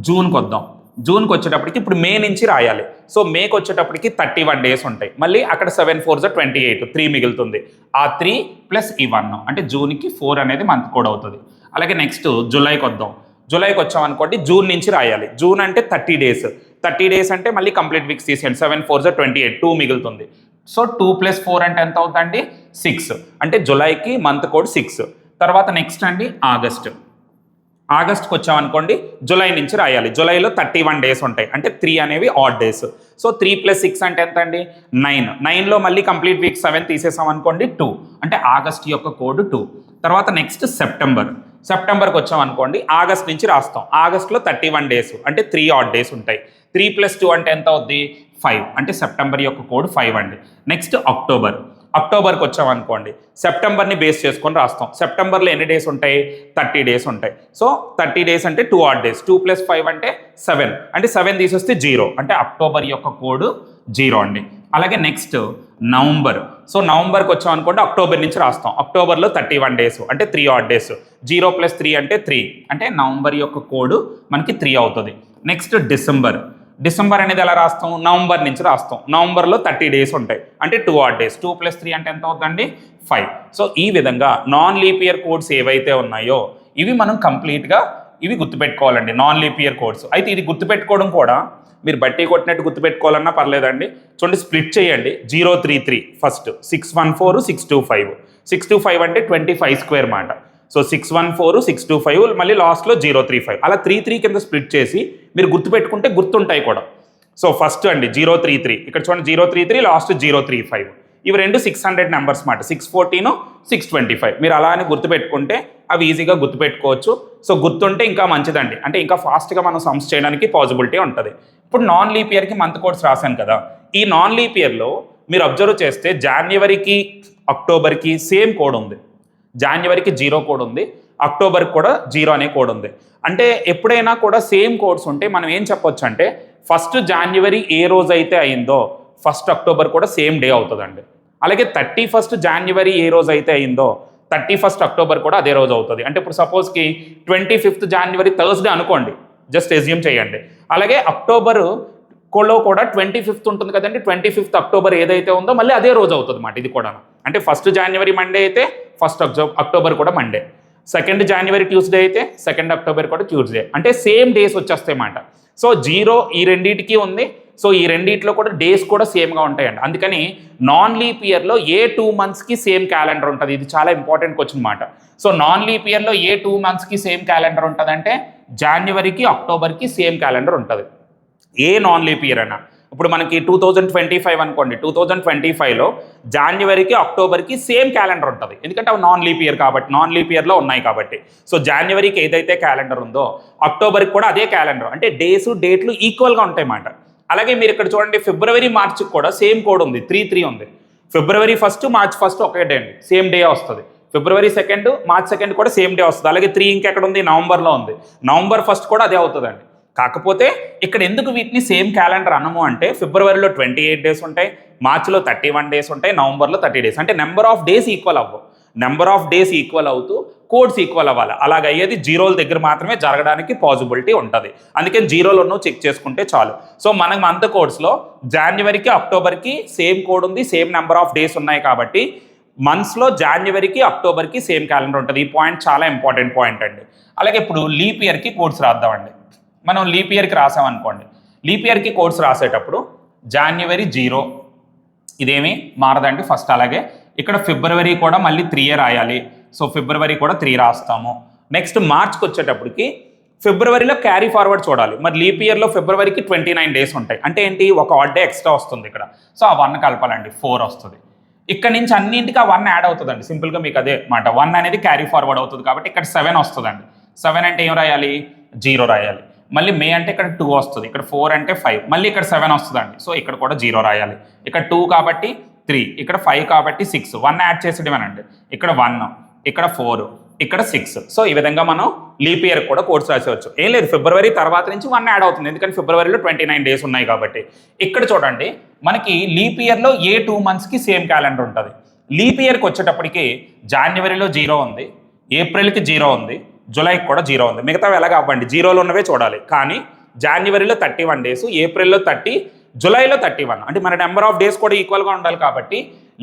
జూన్కి వద్దాం, జూన్కి వచ్చేటప్పటికి ఇప్పుడు మే నుంచి రాయాలి. సో మేకి వచ్చేటప్పటికి 31 డేస్ ఉంటాయి. మళ్ళీ అక్కడ 7 4 28, 3 మిగులుతుంది. ఆ 3 ప్లస్ ఈ 1 అంటే జూన్కి 4 అనేది మంత్ కోడ్ అవుతుంది. అలాగే నెక్స్ట్ జూలైకి వద్దాం. జూలైకి వచ్చామనుకోండి, జూన్ నుంచి రాయాలి. జూన్ అంటే 30 డేస్. 30 డేస్ అంటే మళ్ళీ కంప్లీట్ వీక్స్ తీసేయండి. 7 4 28, 2 మిగులుతుంది. సో 2 + 4 అంటే ఎంత అవుతుందండి? 6. అంటే జూలైకి మంత్ కోడ్ 6. తర్వాత నెక్స్ట్ అండి ఆగస్ట్కి వచ్చామనుకోండి, జూలై నుంచి రాయాలి. జూలైలో 31 డేస్ ఉంటాయి. అంటే 3 అనేవి ఆడ్ డేస్. సో 3 + 6 అంటే ఎంత అండి? 9. 9లో మళ్ళీ కంప్లీట్ వీక్ 7 తీసేసాం అనుకోండి, 2. అంటే ఆగస్ట్ యొక్క కోడ్ 2. తర్వాత నెక్స్ట్ సెప్టెంబర్కి వచ్చాం అనుకోండి, ఆగస్ట్ నుంచి రాస్తాం. ఆగస్ట్లో 31 డేస్ అంటే 3 ఆడ్ డేస్ ఉంటాయి. 3 + 2 అంటే ఎంత అవుద్ది? 5. అంటే సెప్టెంబర్ యొక్క కోడ్ 5 అండి. నెక్స్ట్ అక్టోబర్కి వచ్చామనుకోండి, సెప్టెంబర్ని బేస్ చేసుకొని రాస్తాం. సెప్టెంబర్లో ఎన్ని డేస్ ఉంటాయి? 30 డేస్ ఉంటాయి. సో 30 డేస్ అంటే 2 ఆడ్ డేస్. 2 + 5 అంటే 7. అంటే 7 తీసేస్తే 0. అంటే అక్టోబర్ యొక్క కోడ్ 0 అండి. అలాగే నెక్స్ట్ నవంబర్కి వచ్చామనుకోండి, అక్టోబర్ నుంచి రాస్తాం. అక్టోబర్లో 31 డేస్ అంటే 3 ఆడ్ డేస్. 0 + 3 అంటే 3. అంటే నవంబర్ యొక్క కోడ్ మనకి 3 అవుతుంది. నెక్స్ట్ డిసెంబర్ అనేది ఎలా రాస్తాం? నవంబర్ నుంచి రాస్తాం. నవంబర్లో 30 డేస్ ఉంటాయి. అంటే 2 ఆడ్ డేస్. 2 + 3 అంటే ఎంత అవుతుందండి? 5. సో ఈ విధంగా నాన్ లీప్ ఇయర్ కోడ్స్ ఏవైతే ఉన్నాయో ఇవి మనం కంప్లీట్గా గుర్తుపెట్టుకోవాలండి, నాన్ లీప్ ఇయర్ కోడ్స్. అయితే ఇది గుర్తుపెట్టుకోవడం కూడా మీరు బట్టి కొట్టినట్టు గుర్తుపెట్టుకోవాలన్నా పర్లేదండి. చూడండి, స్ప్లిట్ చేయండి. 033 ఫస్ట్, 614 625. 625 అంటే 25² మాట. సో 614 625 మళ్ళీ లాస్ట్లో 035. అలా 33 కింద స్ప్లిట్ చేసి మీరు గుర్తుపెట్టుకుంటే గుర్తుంటాయి కూడా. సో ఫస్ట్ అండి 033, ఇక్కడ చూడండి 033, లాస్ట్ 035. ఇవి రెండు 600 నెంబర్స్ మాట. 614 625. మీరు అలా అని గుర్తుపెట్టుకుంటే అవి ఈజీగా గుర్తుపెట్టుకోవచ్చు. సో గుర్తుంటే ఇంకా మంచిదండి. అంటే ఇంకా ఫాస్ట్గా మనం సమ్స్ చేయడానికి పాసిబిలిటీ ఉంటుంది. ఇప్పుడు నాన్ లీప్ ఇయర్కి మంత్ కోడ్స్ రాశాను కదా. ఈ నాన్ లీప్ ఇయర్లో మీరు అబ్జర్వ్ చేస్తే జనవరికి అక్టోబర్కి సేమ్ కోడ్ ఉంది. జనవరికి 0 కోడ్ ఉంది, అక్టోబర్కి కూడా 0 అనే కోడ్ ఉంది. అంటే ఎప్పుడైనా కూడా సేమ్ కోడ్స్ ఉంటే మనం ఏం చెప్పొచ్చు అంటే, ఫస్ట్ జనవరి ఏ రోజు అయితే అయిందో 1 అక్టోబర్ కూడా సేమ్ డే అవుతుందండి. అలాగే 31 జనవరి ఏ రోజు అయితే అయిందో 31 అక్టోబర్ కూడా అదే రోజు అవుతుంది. అంటే ఇప్పుడు సపోజ్కి 25 జనవరి థర్స్డే అనుకోండి, జస్ట్ ఎజ్యూమ్ చేయండి. అలాగే అక్టోబర్ కూడా 25 ఉంటుంది కదండి. 25 అక్టోబర్ ఏదైతే ఉందో మళ్ళీ అదే రోజు అవుతుంది మాట. ఇది కూడా అంటే 1 జనవరి మండే అయితే 1 అక్టోబర్ కూడా మండే. 2 జనవరి ట్యూస్డే అయితే 2 అక్టోబర్ కూడా ట్యూస్డే. అంటే సేమ్ డేస్ వచ్చేస్తాయి మాట. సో 0 ఈ రెండింటికి ఉంది. సో ఈ రెండింటిలో కూడా డేస్ కూడా సేమ్గా ఉంటాయండి. అందుకని నాన్ లీప్ ఇయర్లో ఏ 2 మంత్స్కి సేమ్ క్యాలెండర్ ఉంటుంది. ఇది చాలా ఇంపార్టెంట్ క్వశ్చన్ మాట. సో నాన్ లీప్ ఇయర్లో ఏ 2 మంత్స్కి సేమ్ క్యాలెండర్ ఉంటుంది అంటే జనవరికి అక్టోబర్కి సేమ్ క్యాలెండర్ ఉంటుంది. ఏ నాన్ లీప్ ఇయర్ అయినా. ఇప్పుడు మనకి 2025 అనుకోండి, 2025లో జనవరికి అక్టోబర్కి సేమ్ క్యాలెండర్ ఉంటుంది. ఎందుకంటే అవి నాన్ లీప్ ఇయర్ కాబట్టి, నాన్ లీప్ ఇయర్లో ఉన్నాయి కాబట్టి. సో జనవరికి ఏదైతే క్యాలెండర్ ఉందో అక్టోబర్కి కూడా అదే క్యాలెండర్. అంటే డేస్ డేట్లు ఈక్వల్గా ఉంటాయి అన్నమాట. అలాగే మీరు ఇక్కడ చూడండి, ఫిబ్రవరి మార్చికి కూడా సేమ్ కోడ్ ఉంది, 3 ఉంది. ఫిబ్రవరి 1 మార్చ్ 1 ఒకే డే అండి, సేమ్ డే వస్తుంది. ఫిబ్రవరి 2 మార్చ్ 2 కూడా సేమ్ డే వస్తుంది. అలాగే 3 ఇంకెక్కడ ఉంది? నవంబర్లో ఉంది. నవంబర్ 1 కూడా అదే అవుతుందండి. కాకపోతే ఇక్కడ ఎందుకు వీటిని సేమ్ క్యాలెండర్ అనము అంటే, ఫిబ్రవరిలో 28 డేస్ ఉంటాయి, మార్చిలో 31 డేస్ ఉంటాయి, నవంబర్లో 30 డేస్. అంటే నెంబర్ ఆఫ్ డేస్ ఈక్వల్ అవ్వవు. నెంబర్ ఆఫ్ డేస్ ఈక్వల్ అవుతూ కోడ్స్ ఈక్వల్ అవ్వాలి. అలాగ అయ్యేది 0ల దగ్గర మాత్రమే జరగడానికి పాసిబిలిటీ ఉంటుంది. అందుకని 0లను చెక్ చేసుకుంటే చాలు. సో మనం మంత్ కోడ్స్లో జనవరికి అక్టోబర్కి సేమ్ కోడ్ ఉంది, సేమ్ నెంబర్ ఆఫ్ డేస్ ఉన్నాయి కాబట్టి మంత్స్లో జనవరికి అక్టోబర్కి సేమ్ క్యాలెండర్ ఉంటుంది. ఈ పాయింట్ చాలా ఇంపార్టెంట్ పాయింట్ అండి. అలాగే ఇప్పుడు లీప్ ఇయర్కి కోడ్స్ రాద్దామండి. మనం లీప్ ఇయర్కి రాసామనుకోండి, లీప్ ఇయర్కి కోడ్స్ రాసేటప్పుడు జనవరి 0 ఇదేమీ మారదండి ఫస్ట్. అలాగే ఇక్కడ ఫిబ్రవరి కూడా మళ్ళీ 3 రాయాలి. సో ఫిబ్రవరి కూడా 3 రాస్తాము. నెక్స్ట్ మార్చ్కి వచ్చేటప్పటికి ఫిబ్రవరిలో క్యారీ ఫార్వర్డ్ చూడాలి. మరి లీప్ ఇయర్లో ఫిబ్రవరికి 29 డేస్ ఉంటాయి. అంటే ఏంటి? ఒక ఆడ్ డే ఎక్స్ట్రా వస్తుంది ఇక్కడ. సో ఆ 1 కలపాలండి, 4 వస్తుంది. ఇక్కడ నుంచి అన్నింటికి ఆ 1 యాడ్ అవుతుందండి. సింపుల్గా మీకు అదే మాట. 1 అనేది క్యారీ ఫార్వర్డ్ అవుతుంది కాబట్టి ఇక్కడ 7 వస్తుందండి. 7 అంటే ఏం రాయాలి? 0 రాయాలి. మళ్ళీ మే అంటే ఇక్కడ 2 వస్తుంది, ఇక్కడ 4 అంటే 5, మళ్ళీ ఇక్కడ 7 వస్తుందండి. సో ఇక్కడ కూడా 0 రాయాలి. ఇక్కడ 2 కాబట్టి 3, ఇక్కడ 5 కాబట్టి 6, 1 యాడ్ చేసేయడమేనండి. ఇక్కడ 1, ఇక్కడ 4, ఇక్కడ 6. సో ఈ విధంగా మనం లీప్ ఇయర్ కూడా కోడ్స్ రాసేవచ్చు. ఏం లేదు, ఫిబ్రవరి తర్వాత నుంచి 1 యాడ్ అవుతుంది, ఎందుకంటే ఫిబ్రవరిలో 29 డేస్ ఉన్నాయి కాబట్టి. ఇక్కడ చూడండి, మనకి లీప్ ఇయర్లో ఏ 2 మంత్స్కి సేమ్ క్యాలెండర్ ఉంటుంది. లీప్ ఇయర్కి వచ్చేటప్పటికి జనవరిలో 0 ఉంది, ఏప్రిల్కి 0 ఉంది, జూలైకి కూడా 0 ఉంది. మిగతావి ఎలాగ అవ్వండి, 0లో ఉన్నవే చూడాలి. కానీ జనవరిలో 31 డేస్, ఏప్రిల్లో 30, జూలైలో 31. అంటే మన నెంబర్ ఆఫ్ డేస్ కూడా ఈక్వల్గా ఉండాలి కాబట్టి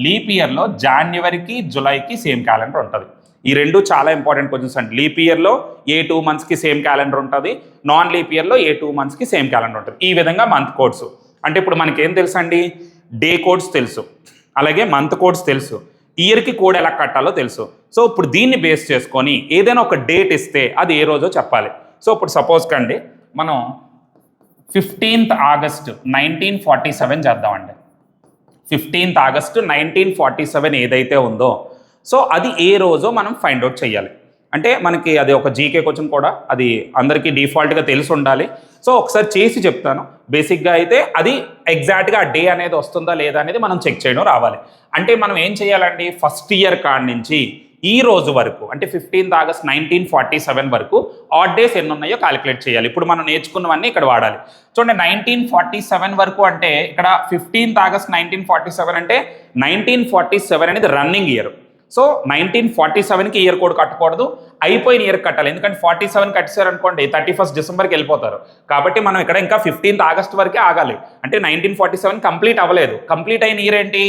లీప్ ఇయర్లో జనవరికి జూలైకి సేమ్ క్యాలెండర్ ఉంటుంది. ఈ రెండు చాలా ఇంపార్టెంట్ క్వశ్చన్స్ అండి. లీప్ ఇయర్లో ఏ 2 మంత్స్కి సేమ్ క్యాలెండర్ ఉంటుంది, నాన్ లీప్ ఇయర్లో ఏ 2 మంత్స్కి సేమ్ క్యాలెండర్ ఉంటుంది. ఈ విధంగా మంత్ కోడ్స్. అంటే ఇప్పుడు మనకేం తెలుసు అండి, డే కోడ్స్ తెలుసు, అలాగే మంత్ కోడ్స్ తెలుసు, ఇయర్కి కోడ్ ఎలా కట్టాలో తెలుసు. సో ఇప్పుడు దీన్ని బేస్ చేసుకొని ఏదైనా ఒక డేట్ ఇస్తే అది ఏ రోజో చెప్పాలి. సో ఇప్పుడు సపోజ్ కండి మనం 15th ఆగస్ట్ 1947 చేద్దామండి. 15th ఆగస్ట్ 1947 ఏదైతే ఉందో సో అది ఏ రోజో మనం ఫైండ్ అవుట్ చేయాలి. అంటే మనకి అది ఒక జీకే క్వశ్చన్ కూడా, అది అందరికీ డిఫాల్ట్గా తెలిసి ఉండాలి. సో ఒకసారి చేసి చెప్తాను. బేసిక్గా అయితే అది ఎగ్జాక్ట్గా డే అనేది వస్తుందా లేదా అనేది మనం చెక్ చేయడం రావాలి. అంటే మనం ఏం చేయాలండి, ఫస్ట్ ఇయర్ కాడి నుంచి ఈ రోజు వరకు అంటే 15th ఆగస్ట్ 1947 వరకు ఆడ్ డేస్ ఎన్ని ఉన్నాయో క్యాలిక్యులేట్ చేయాలి. ఇప్పుడు మనం నేర్చుకున్నవన్నీ ఇక్కడ వాడాలి. చూడండి 1947 వరకు అంటే ఇక్కడ 15th ఆగస్ట్ 1947 అంటే 1947 అనేది రన్నింగ్ ఇయర్. సో 1947కి ఇయర్ కోడ్ కట్టకూడదు, అయిపోయిన ఇయర్ కట్టాలి. ఎందుకంటే 47 కట్టేశారు అనుకోండి 31st డిసెంబర్కి వెళ్ళిపోతారు. కాబట్టి మనం ఇక్కడ ఇంకా 15th ఆగస్ట్ వరకే ఆగాలి. అంటే 1947 కంప్లీట్ అవ్వలేదు. కంప్లీట్ అయిన ఇయర్ ఏంటి,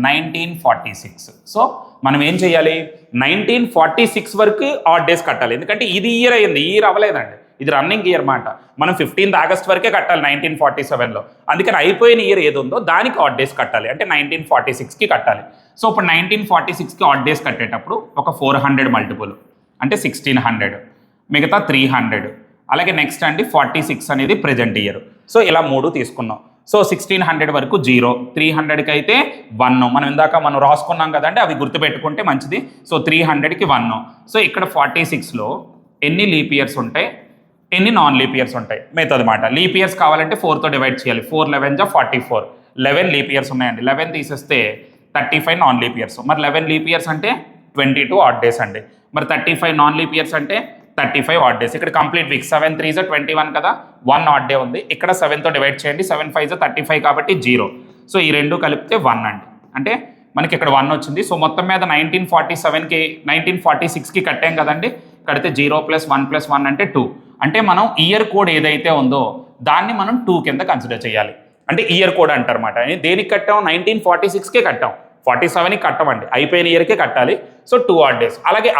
1946. సో మనం ఏం చేయాలి, 1946 వరకు ఆడ్ డేస్ కట్టాలి. ఎందుకంటే ఇది ఇయర్ అయ్యింది, ఈ ఇయర్ అవ్వలేదండి, ఇది రన్నింగ్ ఇయర్ మాట. మనం 15th ఆగస్ట్ వరకే కట్టాలి 1947లో. అందుకని అయిపోయిన ఇయర్ ఏది ఉందో దానికి ఆడ్ డేస్ కట్టాలి. అంటే 1946కి కట్టాలి. సో ఇప్పుడు 1946కి ఆడ్ డేస్ కట్టేటప్పుడు ఒక 400 మల్టిపుల్ అంటే 1600, మిగతా 300, అలాగే నెక్స్ట్ అండి 46 అనేది ప్రెజెంట్ ఇయర్. సో ఇలా 3 తీసుకున్నాం. సో 1600 వరకు 0, 300కి అయితే 1. మనం ఇందాక మనం రాసుకున్నాం కదండి, అవి గుర్తుపెట్టుకుంటే మంచిది. సో 300కి 1. సో ఇక్కడ 46లో ఎన్ని లీప్ ఇయర్స్ ఉంటాయి, ఎన్ని నాన్ లీప్ ఇయర్స్ ఉంటాయి మెథడ్ మాట. లీప్ ఇయర్స్ కావాలంటే 4తో డివైడ్ చేయాలి. 4 11 44, 11 లీప్ ఇయర్స్ ఉన్నాయండి. 11 తీసేస్తే 35 నాన్ లీప్ ఇయర్స్. మరి 11 లీప్ ఇయర్స్ అంటే 22 ఆడ్ డేస్ అండి. మరి 35 నాన్ లీప్ ఇయర్స్ అంటే 35 ఆడ్ డేస్. ఇక్కడ కంప్లీట్ వీక్ 7 3 21 కదా, 1 ఆడ్ డే ఉంది. ఇక్కడ 7తో డివైడ్ చేయండి, 7 5 35 కాబట్టి 0. సో ఈ రెండు కలిపితే 1 అండి. అంటే మనకి ఇక్కడ 1 వచ్చింది. సో మొత్తం మీద 1947కి 1946కి కట్టాం కదండి, కడితే 0 + 1 + 1 అంటే 2. అంటే మనం ఇయర్ కోడ్ ఏదైతే ఉందో దాన్ని మనం 2 కింద కన్సిడర్ చేయాలి. అంటే ఇయర్ కోడ్ అంటారన్నమాట. దేనికి కట్టాం, 1946కే కట్టాం, 47కి కట్టమండి, అయిపోయిన ఇయర్కే కట్టాలి. So 2 odd days. అలాగే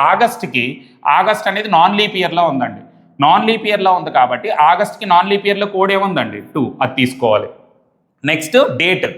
ఆగస్ట్ అనేది నాన్ లీప్ ఇయర్లో ఉందండి, నాన్ లీప్ ఇయర్లో ఉంది కాబట్టి ఆగస్ట్కి నాన్ లీప్ ఇయర్లో కోడ్ ఏముందండి 2, అది తీసుకోవాలి. నెక్స్ట్ డేట్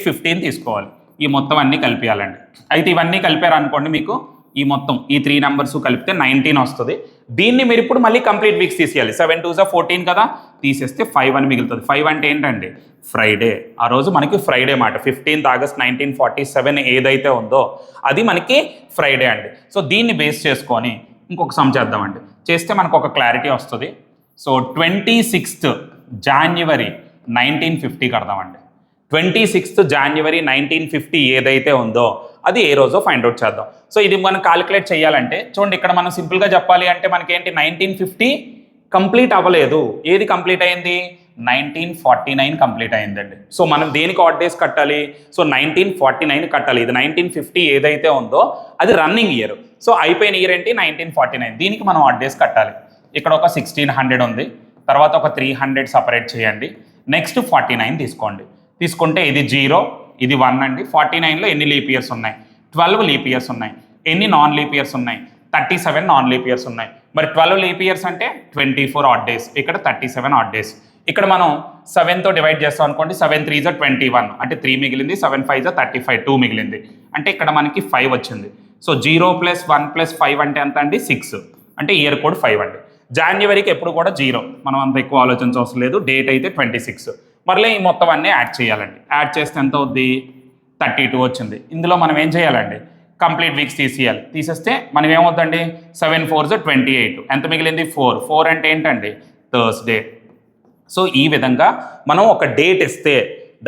15 తీసుకోవాలి. ఈ మొత్తం అన్నీ కలిపేయాలండి. అయితే ఇవన్నీ కలిపారు అనుకోండి, మీకు ఈ మొత్తం ఈ 3 నెంబర్స్ కలిపితే 19 వస్తుంది. దీన్ని మీరు ఇప్పుడు మళ్ళీ కంప్లీట్ వీక్స్ తీసేయాలి. 7 2 14 కదా, తీసేస్తే 5 అని మిగులుతుంది. 5 అంటే ఏంటండి, ఫ్రైడే. ఆ రోజు మనకి ఫ్రైడే మాట. 15th ఆగస్ట్ 1947 ఏదైతే ఉందో అది మనకి ఫ్రైడే అండి. సో దీన్ని బేస్ చేసుకొని ఇంకొక సమ్ చేద్దామండి. చేస్తే మనకు ఒక క్లారిటీ వస్తుంది. So 26th January 1950 కడదామండి. 26th January 1950 ఏదైతే ఉందో అది ఏ రోజో ఫైండ్ అవుట్ చేద్దాం. సో ఇది మనం కాలిక్యులేట్ చేయాలంటే చూడండి, ఇక్కడ మనం సింపుల్గా చెప్పాలి అంటే మనకేంటి, 1950 కంప్లీట్ అవ్వలేదు. ఏది కంప్లీట్ అయింది, 1949 కంప్లీట్ అయిందండి. సో మనం దేనికి ఆడ్ డేస్ కట్టాలి, సో 1949 కట్టాలి. ఇది 1950 ఏదైతే ఉందో అది రన్నింగ్ ఇయర్. సో అయిపోయిన ఇయర్ ఏంటి, 1949. దీనికి మనం ఆడ్ డేస్ కట్టాలి. ఇక్కడ ఒక 1600 ఉంది, తర్వాత ఒక 300 సపరేట్ చేయండి. నెక్స్ట్ 49 తీసుకోండి. తీసుకుంటే ఇది 0, ఇది 1 అండి. 49లో ఎన్ని లీప్ ఇయర్స్ ఉన్నాయి, 12 లీప్ ఇయర్స్ ఉన్నాయి. ఎన్ని నాన్ లీప్ ఇయర్స్ ఉన్నాయి, 37 నాన్ లీప్ ఇయర్స్ ఉన్నాయి. మరి 12 లీప్ ఇయర్స్ అంటే 24 ఆడ్ డేస్, ఇక్కడ 37 ఆడ్ డేస్. ఇక్కడ మనం 7తో డివైడ్ చేస్తాం అనుకోండి, 7 3 21 అంటే 3 మిగిలింది, 7 5 35 2 మిగిలింది. అంటే ఇక్కడ మనకి 5 వచ్చింది. సో 0 + 1 + 5 అంటే ఎంత అండి, 6. అంటే ఇయర్ కోడ్ 5 అండి. జాన్యువరికి ఎప్పుడు కూడా 0, మనం అంత ఎక్కువ ఆలోచించవసరం లేదు. డేట్ అయితే 26. మరలే ఈ మొత్తం అన్నీ యాడ్ చేయాలండి. యాడ్ చేస్తే ఎంత అవుద్ది, 32 వచ్చింది. ఇందులో మనం ఏం చేయాలండి, కంప్లీట్ వీక్స్ తీసేయాలి. తీసేస్తే మనం ఏమవుద్దండి, 7 4 28. ఎంత మిగిలింది, 4 అంటే ఏంటండి, థర్స్డే. సో ఈ విధంగా మనం ఒక డేట్ ఇస్తే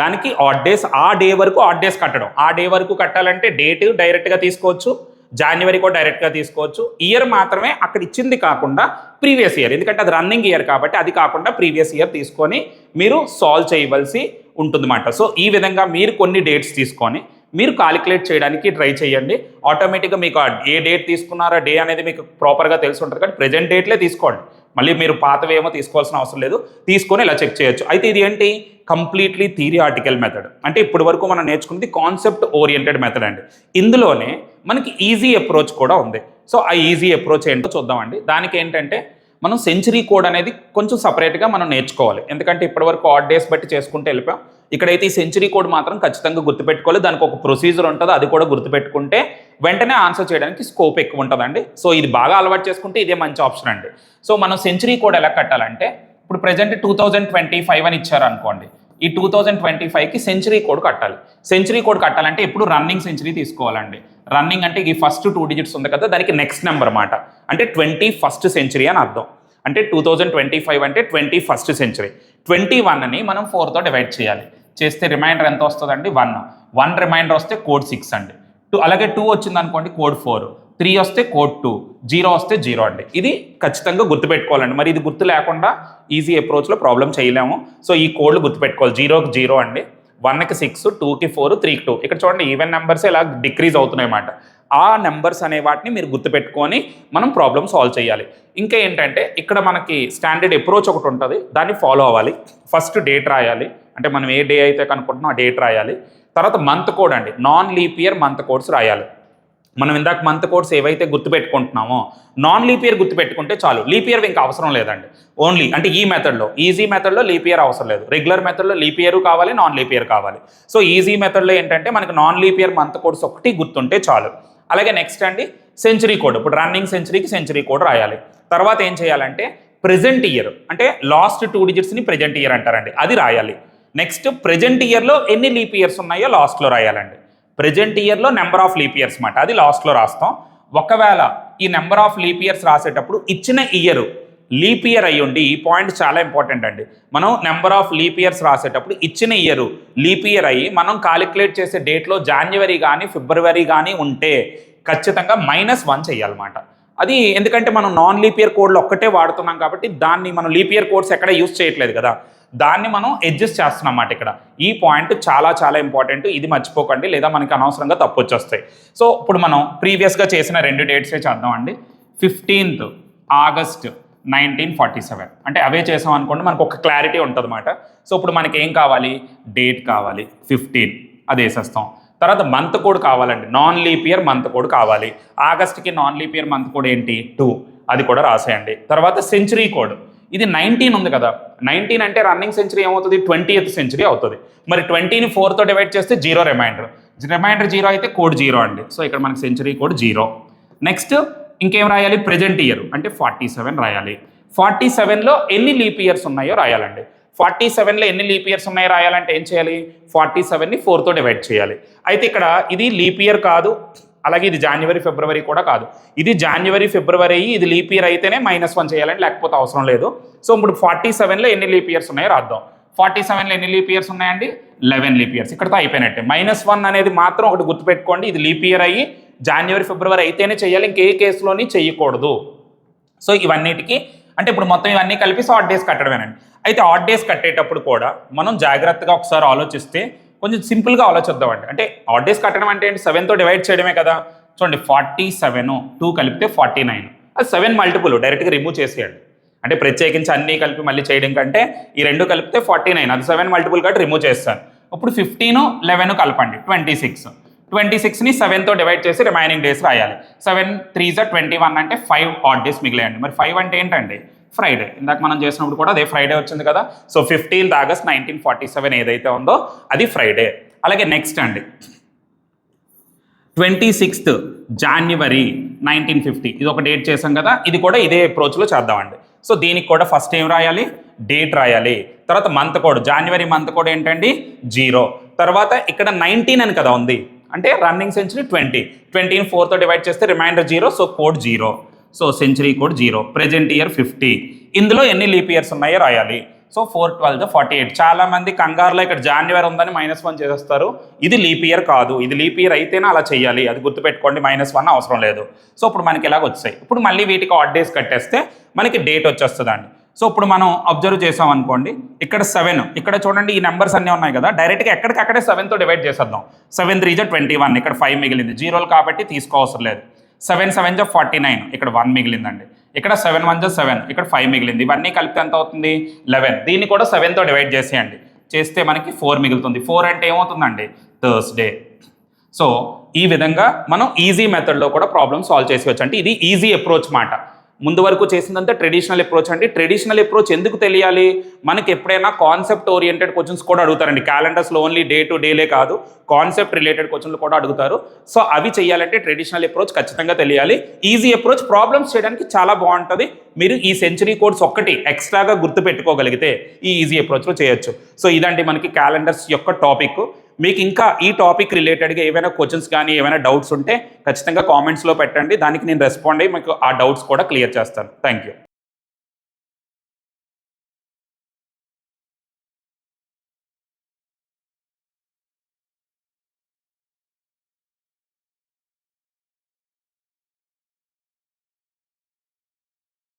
దానికి ఆడ్ డేస్, ఆ డే వరకు ఆడ్ డేస్ కట్టడం. ఆ డే వరకు కట్టాలంటే డేట్ డైరెక్ట్గా తీసుకోవచ్చు, జాన్యువరి కూడా డైరెక్ట్గా తీసుకోవచ్చు. ఇయర్ మాత్రమే అక్కడ ఇచ్చింది కాకుండా ప్రీవియస్ ఇయర్, ఎందుకంటే అది రన్నింగ్ ఇయర్ కాబట్టి అది కాకుండా ప్రీవియస్ ఇయర్ తీసుకొని మీరు సాల్వ్ చేయవలసి ఉంటుందన్నమాట. సో ఈ విధంగా మీరు కొన్ని డేట్స్ తీసుకొని మీరు కాలిక్యులేట్ చేయడానికి ట్రై చేయండి. ఆటోమేటిక్గా మీకు ఏ డేట్ తీసుకున్నారో డే అనేది మీకు ప్రాపర్గా తెలిసి ఉంటుంది, కానీ ప్రెజెంట్ డేట్లే తీసుకోండి. మళ్ళీ మీరు పాతవి ఏమో తీసుకోవాల్సిన అవసరం లేదు, తీసుకొని ఇలా చెక్ చేయొచ్చు. అయితే ఇది ఏంటి, కంప్లీట్లీ థియరిటికల్ మెథడ్. అంటే ఇప్పటి వరకు మనం నేర్చుకున్నది కాన్సెప్ట్ ఓరియంటెడ్ మెథడ్ అండి. ఇందులోనే మనకి ఈజీ అప్రోచ్ కూడా ఉంది. సో ఆ ఈజీ అప్రోచ్ ఏంటో చూద్దామండి. దానికి ఏంటంటే మనం సెంచరీ కోడ్ అనేది కొంచెం సపరేట్గా మనం నేర్చుకోవాలి. ఎందుకంటే ఇప్పటివరకు ఆడ్ డేస్ బట్టి చేసుకుంటూ వెళ్ళిపోయాం. ఇక్కడైతే ఈ సెంచరీ కోడ్ మాత్రం ఖచ్చితంగా గుర్తుపెట్టుకోవాలి. దానికి ఒక ప్రొసీజర్ ఉంటుంది, అది కూడా గుర్తుపెట్టుకుంటే వెంటనే ఆన్సర్ చేయడానికి స్కోప్ ఎక్కువ ఉంటుందండి. సో ఇది బాగా అలవాటు చేసుకుంటే ఇదే మంచి ఆప్షన్ అండి. సో మనం సెంచరీ కోడ్ ఎలా కట్టాలంటే, ఇప్పుడు ప్రజెంట్ 2025 అని ఇచ్చారు అనుకోండి, ఈ 2025కి సెంచరీ కోడ్ కట్టాలి. సెంచరీ కోడ్ కట్టాలంటే ఇప్పుడు రన్నింగ్ సెంచరీ తీసుకోవాలండి. రన్నింగ్ అంటే ఈ ఫస్ట్ 2 డిజిట్స్ ఉంది కదా, దానికి నెక్స్ట్ నెంబర్ అన్నమాట. అంటే 21st సెంచరీ అని అర్థం. అంటే 2025 అంటే 21st సెంచరీ. 21ని మనం 4తో డివైడ్ చేయాలి. చేస్తే రిమైండర్ ఎంత వస్తుందండి, 1 రిమైండర్ వస్తే కోడ్ 6 అండి. అలాగే 2 వచ్చింది అనుకోండి, కోడ్ 4, 3 వస్తే కోడ్ 2, 0 వస్తే 0 అండి. ఇది ఖచ్చితంగా గుర్తుపెట్టుకోవాలండి. మరి ఇది గుర్తు లేకుండా ఈజీ అప్రోచ్లో ప్రాబ్లం చేయలేము. సో ఈ కోడ్లు గుర్తుపెట్టుకోవాలి. 0కి 0 అండి, 1కి 6, 2కి 4, 3కి 2. ఇక్కడ చూడండి ఈవెన్ నెంబర్స్ ఇలా డిక్రీజ్ అవుతున్నాయి అన్నమాట. ఆ నెంబర్స్ అనే వాటిని మీరు గుర్తుపెట్టుకొని మనం ప్రాబ్లమ్ సాల్వ్ చేయాలి. ఇంకా ఏంటంటే ఇక్కడ మనకి స్టాండర్డ్ అప్రోచ్ ఒకటి ఉంటుంది, దాన్ని ఫాలో అవ్వాలి. ఫస్ట్ డేట్ రాయాలి, అంటే మనం ఏ డే అయితే కనుక్కుంటున్నాం ఆ డేట్ రాయాలి. తర్వాత మంత్ కోడ్ అండి, non leap year month codes రాయాలి. మనం ఇందాక మంత్ కోడ్స్ ఏవైతే గుర్తుపెట్టుకుంటున్నామో నాన్ లీప్ ఇయర్ గుర్తుపెట్టుకుంటే చాలు. లీప్ ఇయర్ ఇంకా అవసరం లేదండి. ఓన్లీ అంటే ఈ మెథడ్లో, ఈజీ మెథడ్లో లీప్ ఇయర్ అవసరం లేదు. రెగ్యులర్ మెథడ్లో లీప్ ఇయర్ కావాలి, నాన్ లీప్ ఇయర్ కావాలి. సో ఈజీ మెథడ్లో ఏంటంటే మనకి non leap year month codes ఒకటి గుర్తుంటే చాలు. అలాగే నెక్స్ట్ అండి సెంచరీ కోడ్. ఇప్పుడు రన్నింగ్ సెంచరీకి సెంచరీ కోడ్ రాయాలి. తర్వాత ఏం చేయాలంటే ప్రెజెంట్ ఇయర్, అంటే లాస్ట్ 2 డిజిట్స్ని ప్రెజెంట్ ఇయర్ అంటారండి, అది రాయాలి. నెక్స్ట్ ప్రెజెంట్ ఇయర్లో ఎన్ని లీప్ ఇయర్స్ ఉన్నాయో లాస్ట్లో రాయాలండి. ప్రెజెంట్ ఇయర్లో నెంబర్ ఆఫ్ లీప్ ఇయర్స్ మాట, అది లాస్ట్లో రాస్తాం. ఒకవేళ ఈ నెంబర్ ఆఫ్ లీప్ ఇయర్స్ రాసేటప్పుడు ఇచ్చిన ఇయర్ లీప్ ఇయర్ అయ్యుండి, ఈ పాయింట్ చాలా ఇంపార్టెంట్ అండి, మనం నెంబర్ ఆఫ్ లీప్ ఇయర్స్ రాసేటప్పుడు ఇచ్చిన ఇయర్ లీప్ ఇయర్ అయ్యి మనం కాలిక్యులేట్ చేసే డేట్లో జనవరి కానీ ఫిబ్రవరి కానీ ఉంటే ఖచ్చితంగా -1 చేయాలన్నమాట. అది ఎందుకంటే మనం నాన్ లీప్ ఇయర్ కోడ్లు ఒక్కటే వాడుతున్నాం కాబట్టి దాన్ని మనం లీప్ ఇయర్ కోడ్స్ ఎక్కడ యూజ్ చేయట్లేదు కదా, దాన్ని మనం అడ్జస్ట్ చేస్తున్నాం అన్నమాట. ఇక్కడ ఈ పాయింట్ చాలా చాలా ఇంపార్టెంట్, ఇది మర్చిపోకండి, లేదా మనకి అనవసరంగా తప్పు వచ్చేస్తాయి. సో ఇప్పుడు మనం ప్రీవియస్గా చేసిన 2 డేట్సే చేద్దామండి. 15th ఆగస్ట్ 1947, అంటే అవే చేసాం అనుకోండి, మనకు ఒక క్లారిటీ ఉంటుంది అన్నమాట. సో ఇప్పుడు మనకి ఏం కావాలి, డేట్ కావాలి 15, అది వేసేస్తాం. తర్వాత మంత్ కోడ్ కావాలండి, non leap year month code కావాలి. ఆగస్ట్కి non leap year month code ఏంటి, 2, అది కూడా రాసేయండి. తర్వాత సెంచరీ కోడ్, ఇది 19 ఉంది కదా, 19 అంటే రన్నింగ్ సెంచరీ ఏమవుతుంది, 20th సెంచరీ అవుతుంది. మరి 20ని 4తో డివైడ్ చేస్తే 0 రిమైండర్ 0 అయితే కోడ్ 0 అండి. సో ఇక్కడ మనకి సెంచరీ కోడ్ 0. నెక్స్ట్ ఇంకేం రాయాలి, ప్రెజెంట్ ఇయర్ అంటే 47 రాయాలి. 47లో ఎన్ని లీప్ ఇయర్స్ ఉన్నాయో రాయాలండి. 47లో ఎన్ని లీప్ ఇయర్స్ ఉన్నాయో రాయాలంటే ఏం చేయాలి, 47ని 4తో డివైడ్ చేయాలి. అయితే ఇక్కడ ఇది లీప్ ఇయర్ కాదు, అలాగే ఇది జనవరి ఫిబ్రవరి కూడా కాదు, ఇది జనవరి ఫిబ్రవరి, ఇది లీప్ ఇయర్ అయితేనే -1 చేయాలండి, లేకపోతే అవసరం లేదు. సో ఇప్పుడు 47లో ఎన్ని లీప్ ఇయర్స్ ఉన్నాయో రాద్దాం. 47లో ఎన్ని లీప్ ఇయర్స్ ఉన్నాయండి, 11 లీప్ ఇయర్స్. ఇక్కడతో అయిపోయినట్టే. -1 అనేది మాత్రం ఒకటి గుర్తుపెట్టుకోండి, ఇది లీప్ ఇయర్ అయ్యి జనవరి ఫిబ్రవరి అయితేనే చేయాలి, ఇంకే కేసులోని చేయకూడదు. సో ఇవన్నిటికీ అంటే ఇప్పుడు మొత్తం ఇవన్నీ కలిపి ఆడ్ డేస్ కట్టడమేనండి. అయితే ఆడ్ డేస్ కట్టేటప్పుడు కూడా మనం జాగ్రత్తగా ఒకసారి ఆలోచిస్తే కొంచెం సింపుల్గా ఆలోచిద్దామండి. అంటే ఆడ్ డేస్ కట్టడం అంటే ఏంటి, 7తో డివైడ్ చేయడమే కదా. చూడండి 47, 2 కలిపితే 49, అది 7 మల్టిపుల్, డైరెక్ట్గా రిమూవ్ చేసేయండి. అంటే ప్రత్యేకించి అన్నీ కలిపి మళ్ళీ చేయడం కంటే ఈ 2 కలిపితే 49, అది 7 మల్టిపుల్ కాబట్టి రిమూవ్ చేస్తాను. ఇప్పుడు 15, 11 కలపండి 26. 26ని 7తో డివైడ్ చేసి రిమైనింగ్ డేస్ రాయాలి. 7 3 21 అంటే 5 ఆడ్ డేస్ మిగిలాయండి. మరి 5 అంటే ఏంటండి, ఫ్రైడే. ఇందాక మనం చేసినప్పుడు కూడా అదే ఫ్రైడే వచ్చింది కదా. సో 15th ఆగస్ట్ 1947 ఏదైతే ఉందో అది ఫ్రైడే. అలాగే నెక్స్ట్ అండి 26th జనవరి 1950, ఇది ఒక డేట్ చేసాం కదా, ఇది కూడా ఇదే అప్రోచ్లో చేద్దామండి. సో దీనికి కూడా ఫస్ట్ ఏం రాయాలి, డేట్ రాయాలి. తర్వాత మంత్ కోడ్, జనవరి మంత్ కోడ్ ఏంటండి 0. తర్వాత ఇక్కడ 19 అని కదా ఉంది, అంటే రన్నింగ్ సెంచరీ 20ని 4తో డివైడ్ చేస్తే remainder 0, so code 0. So century code 0. Present year 50, ఇందులో ఎన్ని లీప్ ఇయర్స్ ఉన్నాయో రాయాలి. సో 4 12 48. చాలా మంది కంగారులో ఇక్కడ జనవరి ఉందని -1 చేసేస్తారు. ఇది లీప్ ఇయర్ కాదు, ఇది లీప్ ఇయర్ అయితేనే అలా చేయాలి, అది గుర్తుపెట్టుకోండి. -1 అవసరం లేదు. సో ఇప్పుడు మనకి ఇలాగ వచ్చాయి. ఇప్పుడు మళ్ళీ వీటికి ఆడ్ డేస్ కట్టేస్తే మనకి డేట్ వచ్చేస్తుందండి. సో ఇప్పుడు మనం అబ్జర్వ్ చేసాం అనుకోండి, ఇక్కడ 7, ఇక్కడ చూడండి ఈ నెంబర్స్ అన్నీ ఉన్నాయి కదా, డైరెక్ట్గా ఎక్కడికక్కడే 7తో డివైడ్ చేసేద్దాం. 7 3 జా 21, ఇక్కడ 5 మిగిలింది, జీరోలు కాబట్టి తీసుకోవసరం లేదు. 7 7 జా 49, ఇక్కడ 1 మిగిలిందండి. ఇక్కడ 7 1 జా 7, ఇక్కడ 5 మిగిలింది. ఇవన్నీ కలిపితే ఎంత అవుతుంది? 11. దీన్ని కూడా 7తో డివైడ్ చేసేయండి, చేస్తే మనకి 4 మిగులుతుంది. 4 అంటే ఏమవుతుందండి? థర్స్డే. సో ఈ విధంగా మనం ఈజీ మెథడ్లో కూడా ప్రాబ్లమ్ సాల్వ్ చేసేవచ్చు. అంటే ఇది ఈజీ అప్రోచ్ మాట. ముందు వరకు చేసిందంతా ట్రెడిషనల్ అప్రోచ్ అండి. ట్రెడిషనల్ అప్రోచ్ ఎందుకు తెలియాలి? మనకి ఎప్పుడైనా కాన్సెప్ట్ ఓరియంటెడ్ క్వశ్చన్స్ కూడా అడుగుతారండి. క్యాలెండర్స్లో ఓన్లీ డే టు డేలే కాదు, కాన్సెప్ట్ రిలేటెడ్ క్వశ్చన్లు కూడా అడుగుతారు. సో అవి చేయాలంటే ట్రెడిషనల్ అప్రోచ్ ఖచ్చితంగా తెలియాలి. ఈజీ అప్రోచ్ ప్రాబ్లమ్స్ చేయడానికి చాలా బాగుంటుంది. మీరు ఈ సెంచరీ కోడ్స్ ఒక్కటి ఎక్స్ట్రాగా గుర్తుపెట్టుకోగలిగితే ఈ ఈజీ అప్రోచ్లో చేయొచ్చు. సో ఇదండి మనకి క్యాలెండర్స్ యొక్క టాపిక్. మీకు ఇంకా ఈ టాపిక్ రిలేటెడ్గా ఏమైనా క్వశ్చన్స్ కానీ ఏమైనా డౌట్స్ ఉంటే ఖచ్చితంగా కామెంట్స్లో పెట్టండి. దానికి నేను రెస్పాండ్ అయ్యి మీకు ఆ డౌట్స్ కూడా క్లియర్ చేస్తాను. Thank you.